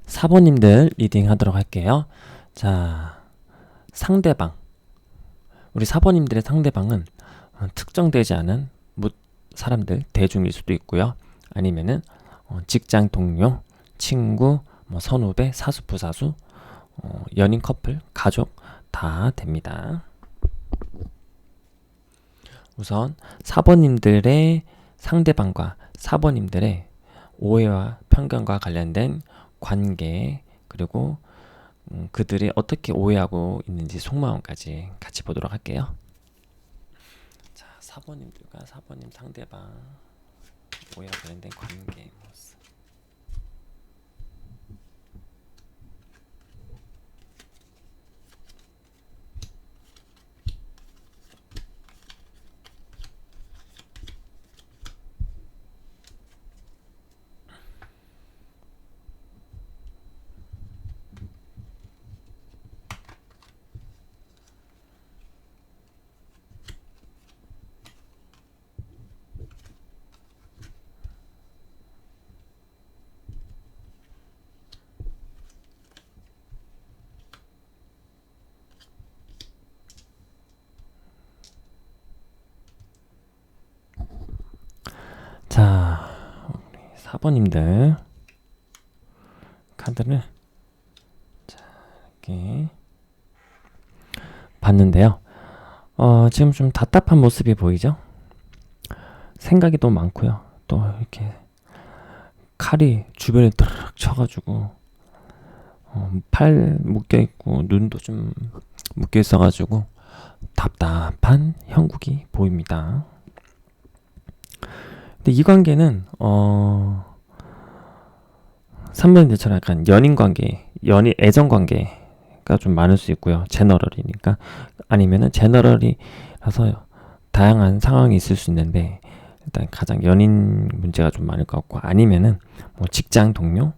4번님들 리딩 하도록 할게요. 자, 상대방. 우리 4번님들의 상대방은 특정되지 않은 사람들, 대중일 수도 있고요. 아니면은 직장 동료, 친구, 뭐 선후배, 사수부 사수, 연인 커플, 가족 다 됩니다. 우선 4번님들의 상대방과 4번님들의 오해와 편견과 관련된 관계, 그리고 그들이 어떻게 오해하고 있는지 속마음까지 같이 보도록 할게요. 자, 4번님들과 4번님 상대방 오해와 관련된 관계 모습. 자, 4번님들 카드를 자, 이렇게 봤는데요. 지금 좀 답답한 모습이 보이죠? 생각이 너무 많고요. 또 이렇게 칼이 주변에 드르륵 쳐가지고 팔 묶여있고 눈도 좀 묶여있어가지고 답답한 형국이 보입니다. 근데 이 관계는 3번님들처럼 약간 연인관계, 애정관계가 좀 많을 수 있고요. 제너럴이니까. 아니면은 제너럴이라서 다양한 상황이 있을 수 있는데, 일단 가장 연인 문제가 좀 많을 것 같고, 아니면은 뭐 직장 동료,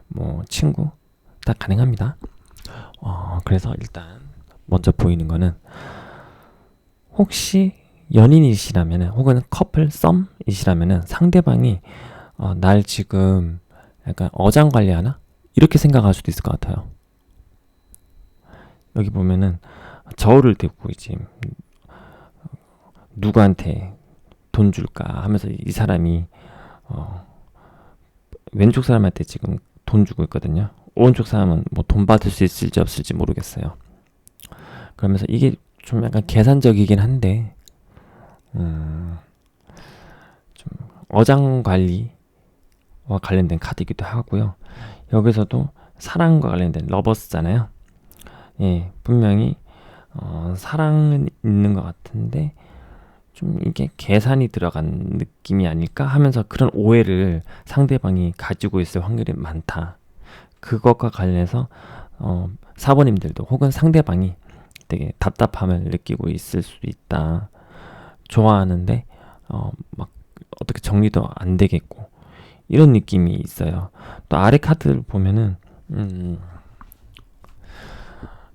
뭐 친구 다 가능합니다. 그래서 일단 먼저 보이는 거는 혹시 연인이시라면은 혹은 커플 썸이시라면은 상대방이 날 지금 약간 어장관리하나? 이렇게 생각할 수도 있을 것 같아요. 여기 보면은 저울을 들고 이제 누구한테 돈 줄까 하면서 이 사람이 왼쪽 사람한테 지금 돈 주고 있거든요. 오른쪽 사람은 뭐 돈 받을 수 있을지 없을지 모르겠어요. 그러면서 이게 좀 약간 계산적이긴 한데 좀 어장 관리와 관련된 카드이기도 하고요. 여기서도 사랑과 관련된 러버스잖아요. 예, 분명히 사랑은 있는 것 같은데 좀 이게 계산이 들어간 느낌이 아닐까 하면서 그런 오해를 상대방이 가지고 있을 확률이 많다. 그것과 관련해서 사모님들도 혹은 상대방이 되게 답답함을 느끼고 있을 수 있다. 좋아하는데 막 어떻게 정리도 안 되겠고 이런 느낌이 있어요. 또 아래 카드를 보면은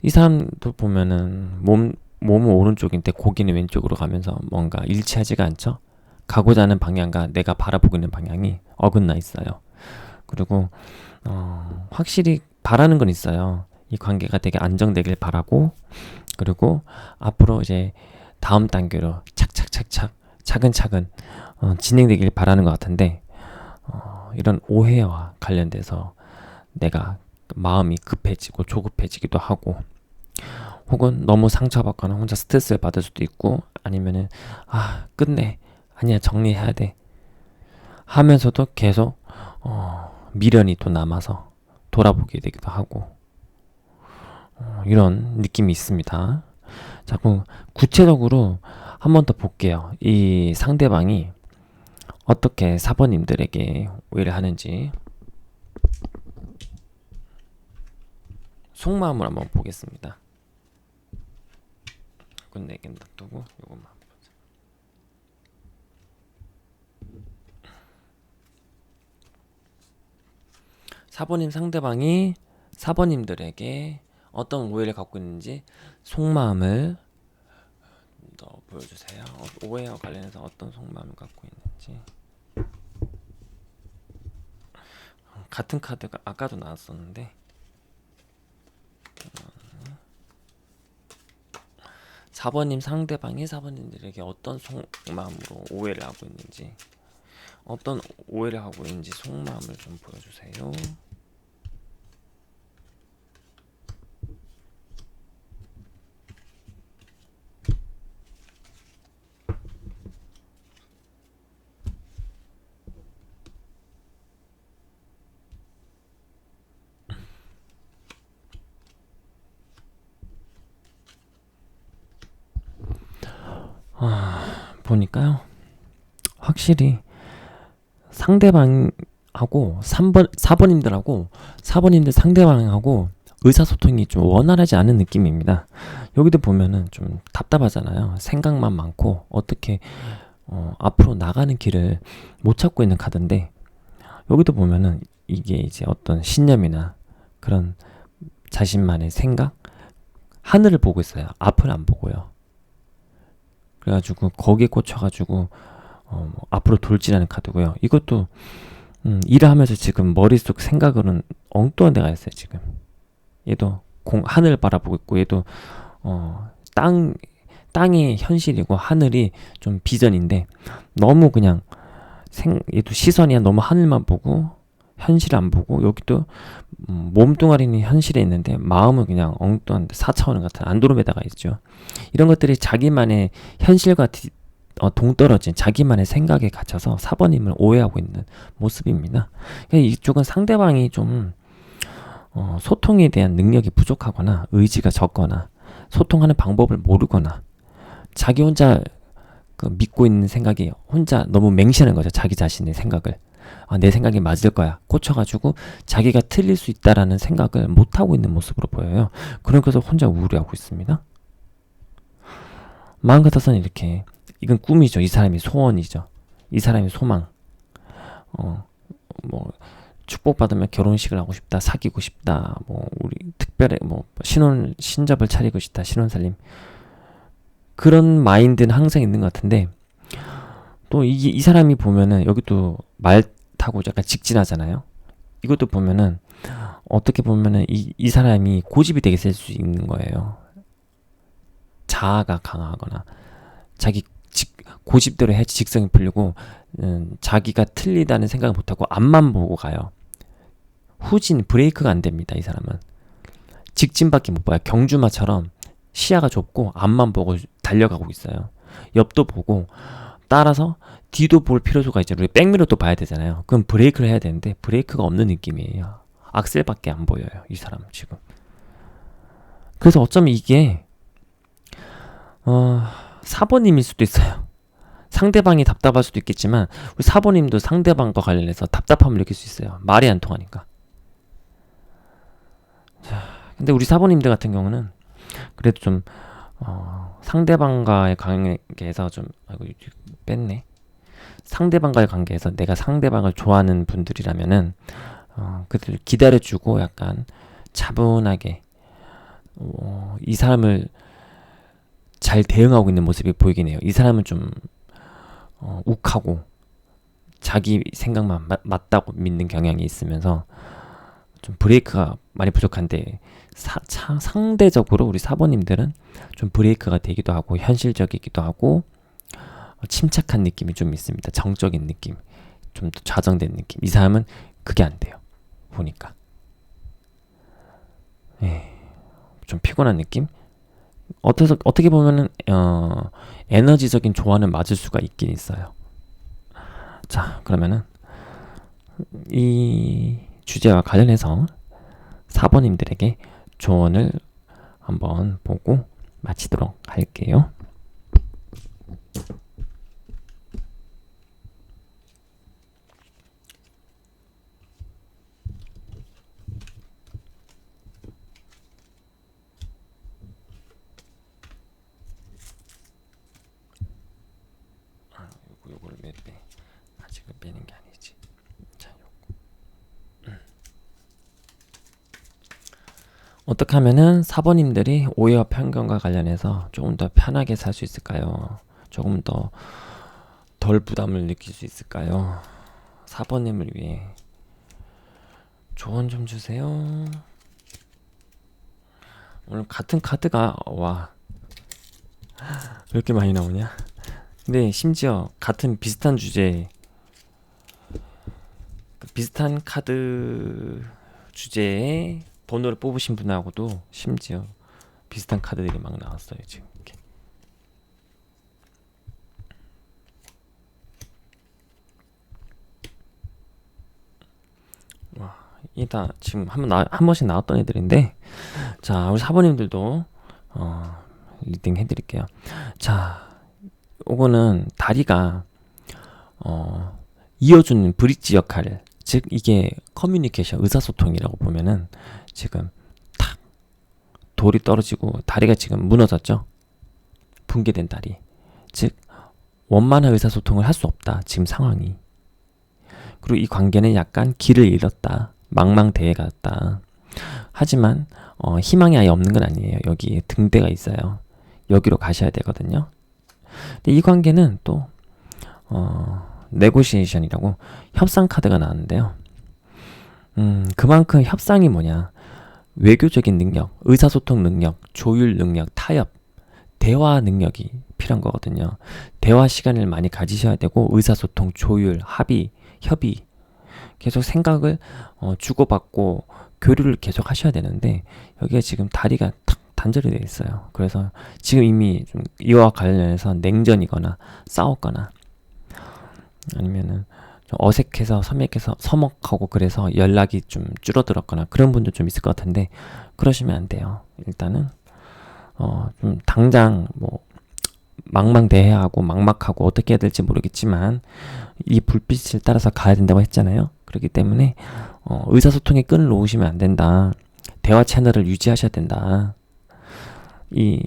이 사람도 보면은 몸은 오른쪽인데 고기는 왼쪽으로 가면서 뭔가 일치하지가 않죠. 가고자 하는 방향과 내가 바라보고 있는 방향이 어긋나 있어요. 그리고 확실히 바라는 건 있어요. 이 관계가 되게 안정되길 바라고, 그리고 앞으로 이제 다음 단계로 착착착착 차근차근 진행되길 바라는 것 같은데 이런 오해와 관련돼서 내가 마음이 급해지고 조급해지기도 하고, 혹은 너무 상처받거나 혼자 스트레스를 받을 수도 있고, 아니면은 끝내, 아니야 정리해야 돼 하면서도 계속 미련이 또 남아서 돌아보게 되기도 하고 이런 느낌이 있습니다. 자, 그럼 구체적으로 한 번 더 볼게요. 이 상대방이 어떻게 사번님들에게 오해를 하는지 속마음을 한번 보겠습니다. 이건 4개 놔두고 요것만 보자. 사번님 상대방이 사번님들에게 어떤 오해를 갖고 있는지 속마음을 더 보여주세요. 오해와 관련해서 어떤 속마음을 갖고 있는지. 같은 카드가 아까도 나왔었는데 사번님 상대방이 사번님들에게 어떤 속마음으로 오해를 하고 있는지, 어떤 오해를 하고 있는지 속마음을 좀 보여주세요. 보니까요, 확실히 상대방하고 4번님들하고 4번님들 상대방하고 의사소통이 좀 원활하지 않은 느낌입니다. 여기도 보면은 좀 답답하잖아요. 생각만 많고 어떻게 앞으로 나가는 길을 못 찾고 있는 카드인데, 여기도 보면은 이게 이제 어떤 신념이나 그런 자신만의 생각, 하늘을 보고 있어요. 앞을 안 보고요. 그래가지고 거기에 꽂혀가지고 앞으로 돌진하는 카드고요. 이것도 일을 하면서 지금 머릿속 생각으로는 엉뚱한 데가 있어요. 지금 얘도 하늘을 바라보고 있고, 얘도 땅이 현실이고 하늘이 좀 비전인데, 너무 그냥 얘도 시선이 너무 하늘만 보고 현실 안 보고, 여기도 몸뚱아리는 현실에 있는데 마음은 그냥 엉뚱한 4차원 같은 안드로메다가 있죠. 이런 것들이 자기만의 현실과 동떨어진 자기만의 생각에 갇혀서 사번님을 오해하고 있는 모습입니다. 그러니까 이쪽은 상대방이 좀 소통에 대한 능력이 부족하거나 의지가 적거나 소통하는 방법을 모르거나 자기 혼자 믿고 있는 생각이 혼자 너무 맹신하는 거죠. 자기 자신의 생각을. 내 생각이 맞을 거야 꽂혀가지고 자기가 틀릴 수 있다라는 생각을 못하고 있는 모습으로 보여요. 그러면서 혼자 우울해하고 있습니다. 마음 같아서는 이렇게, 이건 꿈이죠. 이 사람이 소원이죠. 이 사람이 소망. 뭐 축복받으면 결혼식을 하고 싶다, 사귀고 싶다, 뭐 우리 특별히 뭐 신접을 차리고 싶다, 신혼살림. 그런 마인드는 항상 있는 것 같은데 또 이 사람이 보면은 여기도 말 타고 약간 직진하잖아요. 이것도 보면은 어떻게 보면은 이 사람이 고집이 되게 셀 수 있는 거예요. 자아가 강하거나 자기 고집대로 해야지 직성이 풀리고 자기가 틀리다는 생각을 못하고 앞만 보고 가요. 후진 브레이크가 안 됩니다. 이 사람은 직진밖에 못 봐요. 경주마처럼 시야가 좁고 앞만 보고 달려가고 있어요. 옆도 보고 따라서 뒤도 볼 필요가 있죠. 우리 백미러도 봐야 되잖아요. 그럼 브레이크를 해야 되는데 브레이크가 없는 느낌이에요. 악셀밖에 안 보여요. 이 사람 지금. 그래서 어쩌면 이게 4번님일 수도 있어요. 상대방이 답답할 수도 있겠지만 우리 4번님도 상대방과 관련해서 답답함을 느낄 수 있어요. 말이 안 통하니까. 자, 근데 우리 4번님들 같은 경우는 그래도 좀 상대방과의 관계에서 좀 아이고 뺐네. 상대방과의 관계에서 내가 상대방을 좋아하는 분들이라면은 그들 기다려주고 약간 차분하게 이 사람을 잘 대응하고 있는 모습이 보이긴 해요. 이 사람은 좀 욱하고 자기 생각만 맞다고 믿는 경향이 있으면서 좀 브레이크가 많이 부족한데 상대적으로 우리 4번님들은 좀 브레이크가 되기도 하고 현실적이기도 하고 침착한 느낌이 좀 있습니다. 정적인 느낌, 좀 더 좌정된 느낌. 이 사람은 그게 안 돼요. 보니까 좀 피곤한 느낌? 어떻게 보면은 에너지적인 조화는 맞을 수가 있긴 있어요. 자, 그러면은 이 주제와 관련해서 4번님들에게 조언을 한번 보고 마치도록 할게요. 요거를 몇 배? 아직은 빼는 게 아니지. 자, 요거. 어떻게 하면은 4번님들이 오해와 편견과 관련해서 조금 더 편하게 살 수 있을까요? 조금 더 덜 부담을 느낄 수 있을까요? 4번님을 위해 조언 좀 주세요. 오늘 같은 카드가 와, 왜 이렇게 많이 나오냐? 근데 심지어 같은 비슷한 주제, 비슷한 카드 주제에 번호를 뽑으신 분하고도 심지어 비슷한 카드들이 막 나왔어요. 지금 이렇게. 와, 이다 지금 한 번씩 나왔던 애들인데, 자, 우리 4번님들도 리딩 해드릴게요. 자, 요거는 다리가 이어주는 브릿지 역할을, 즉 이게 커뮤니케이션, 의사소통이라고 보면은 지금 탁 돌이 떨어지고 다리가 지금 무너졌죠. 붕괴된 다리. 즉 원만한 의사소통을 할 수 없다. 지금 상황이. 그리고 이 관계는 약간 길을 잃었다. 망망대해 갔다. 하지만 희망이 아예 없는 건 아니에요. 여기 등대가 있어요. 여기로 가셔야 되거든요. 근데 이 관계는 또 네고시에이션이라고 협상 카드가 나왔는데요. 그만큼 협상이 뭐냐, 외교적인 능력, 의사소통 능력, 조율 능력, 타협, 대화 능력이 필요한 거거든요. 대화 시간을 많이 가지셔야 되고, 의사소통, 조율, 합의, 협의, 계속 생각을 주고받고 교류를 계속 하셔야 되는데, 여기가 지금 다리가 탁 단절이 되어 있어요. 그래서 지금 이미 좀 이와 관련해서 냉전이거나 싸웠거나 아니면은 좀 어색해서 서먹하고 그래서 연락이 좀 줄어들었거나 그런 분들 좀 있을 것 같은데, 그러시면 안 돼요. 일단은 좀 당장 뭐 망망대해하고 막막하고 어떻게 해야 될지 모르겠지만 이 불빛을 따라서 가야 된다고 했잖아요. 그렇기 때문에 의사소통의 끈을 놓으시면 안 된다. 대화 채널을 유지하셔야 된다. 이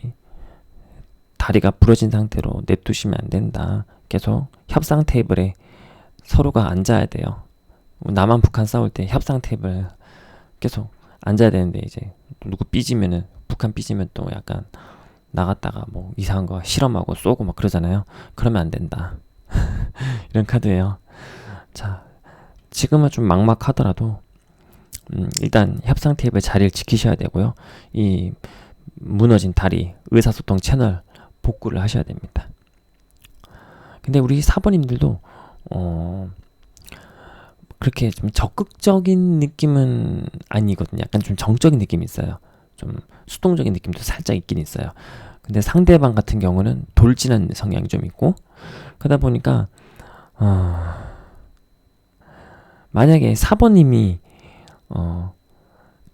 다리가 부러진 상태로 냅두시면 안 된다. 계속 협상 테이블에 서로가 앉아야 돼요. 남한 북한 싸울 때 협상 테이블 계속 앉아야 되는데, 이제 누구 삐지면은, 북한 삐지면 또 약간 나갔다가 뭐 이상한 거 실험하고 쏘고 막 그러잖아요. 그러면 안 된다. 이런 카드예요. 자, 지금은 좀 막막하더라도 일단 협상 테이블 자리를 지키셔야 되고요. 이 무너진 다리 의사소통 채널 복구를 하셔야 됩니다. 근데 우리 사번님들도 그렇게 좀 적극적인 느낌은 아니거든요. 약간 좀 정적인 느낌이 있어요. 좀 수동적인 느낌도 살짝 있긴 있어요. 근데 상대방 같은 경우는 돌진한 성향이 좀 있고, 그러다 보니까 만약에 사번님이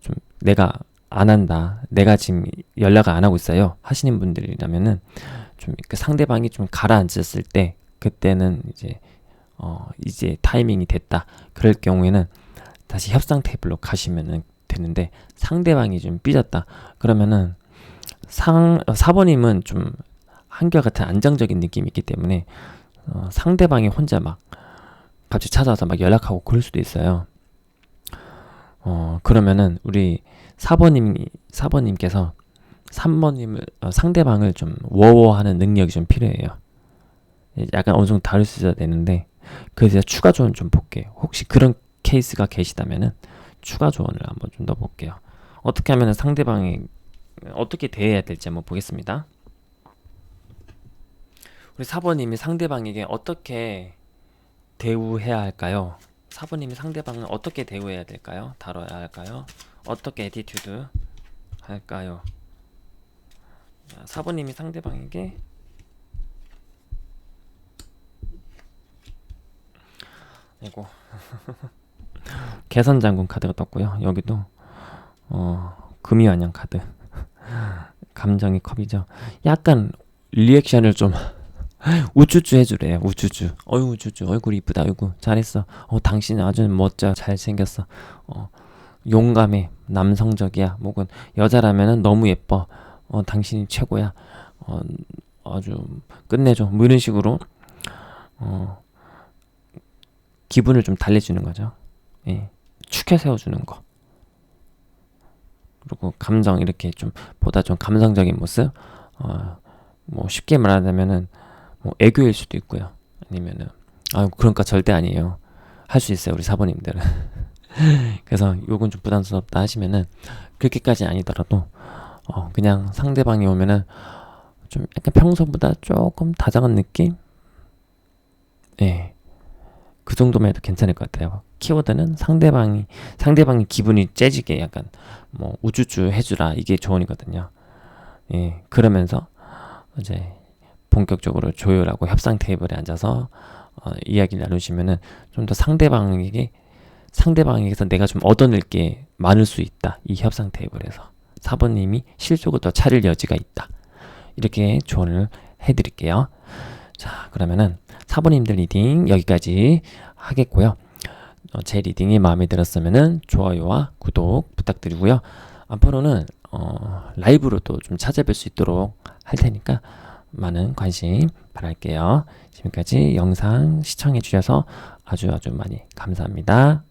좀 내가 안 한다, 내가 지금 연락을 안 하고 있어요 하시는 분들이라면은 좀 그 상대방이 좀 가라앉았을 때, 그때는 이제 타이밍이 됐다. 그럴 경우에는 다시 협상 테이블로 가시면은 되는데, 상대방이 좀 삐졌다. 그러면은 사번님은 좀 한결같은 안정적인 느낌이 있기 때문에 상대방이 혼자 막 갑자기 찾아와서 막 연락하고 그럴 수도 있어요. 그러면은 우리 사번님께서 3번님을 상대방을 좀 워워하는 능력이 좀 필요해요. 약간 어느 정도 다를 수 있어야 되는데, 그래서 추가 조언 좀 볼게요. 혹시 그런 케이스가 계시다면은 추가 조언을 한번 좀 더 볼게요. 어떻게 하면 상대방이 어떻게 대해야 될지 한번 보겠습니다. 우리 사번님이 상대방에게 어떻게 대우해야 할까요? 사번님이 상대방을 어떻게 대우해야 될까요? 다뤄야 할까요? 어떻게 애티튜드 할까요? 사번님이 상대방에게 이거 개선장군 카드가 떴고요. 여기도 금이환영 카드. 감정의 컵이죠. 약간 리액션을 좀 우쭈쭈 해주래요. 우쭈쭈. 어이구 우쭈쭈. 얼굴 이쁘다. 어이구 잘했어. 당신 아주 멋져. 잘생겼어. 용감해. 남성적이야. 혹은 여자라면은 너무 예뻐. 당신이 최고야. 아주 끝내줘. 뭐 이런 식으로 기분을 좀 달래주는 거죠. 예. 축혀 세워주는 거. 그리고 감정 이렇게 좀 보다 좀 감성적인 모습. 뭐 쉽게 말하자면은 뭐 애교일 수도 있고요. 아니면은 그러니까 절대 아니에요. 할 수 있어요, 우리 사모님들은. 그래서 요건 좀 부담스럽다 하시면은 그렇게까지 아니더라도 그냥 상대방이 오면은 좀 약간 평소보다 조금 다정한 느낌? 예. 그 정도만 해도 괜찮을 것 같아요. 키워드는 상대방이 기분이 째지게 약간 뭐 우쭈쭈 해주라, 이게 조언이거든요. 예. 그러면서 이제 본격적으로 조율하고 협상 테이블에 앉아서 이야기를 나누시면은 좀 더 상대방에게서 내가 좀 얻어낼 게 많을 수 있다. 이 협상 테이블에서 사번님이 실속을 더 차릴 여지가 있다. 이렇게 조언을 해드릴게요. 자, 그러면은 사번님들 리딩 여기까지 하겠고요. 제 리딩이 마음에 들었으면은 좋아요와 구독 부탁드리고요. 앞으로는 라이브로도 좀 찾아뵐 수 있도록 할 테니까 많은 관심 바랄게요. 지금까지 영상 시청해 주셔서 아주 많이 감사합니다.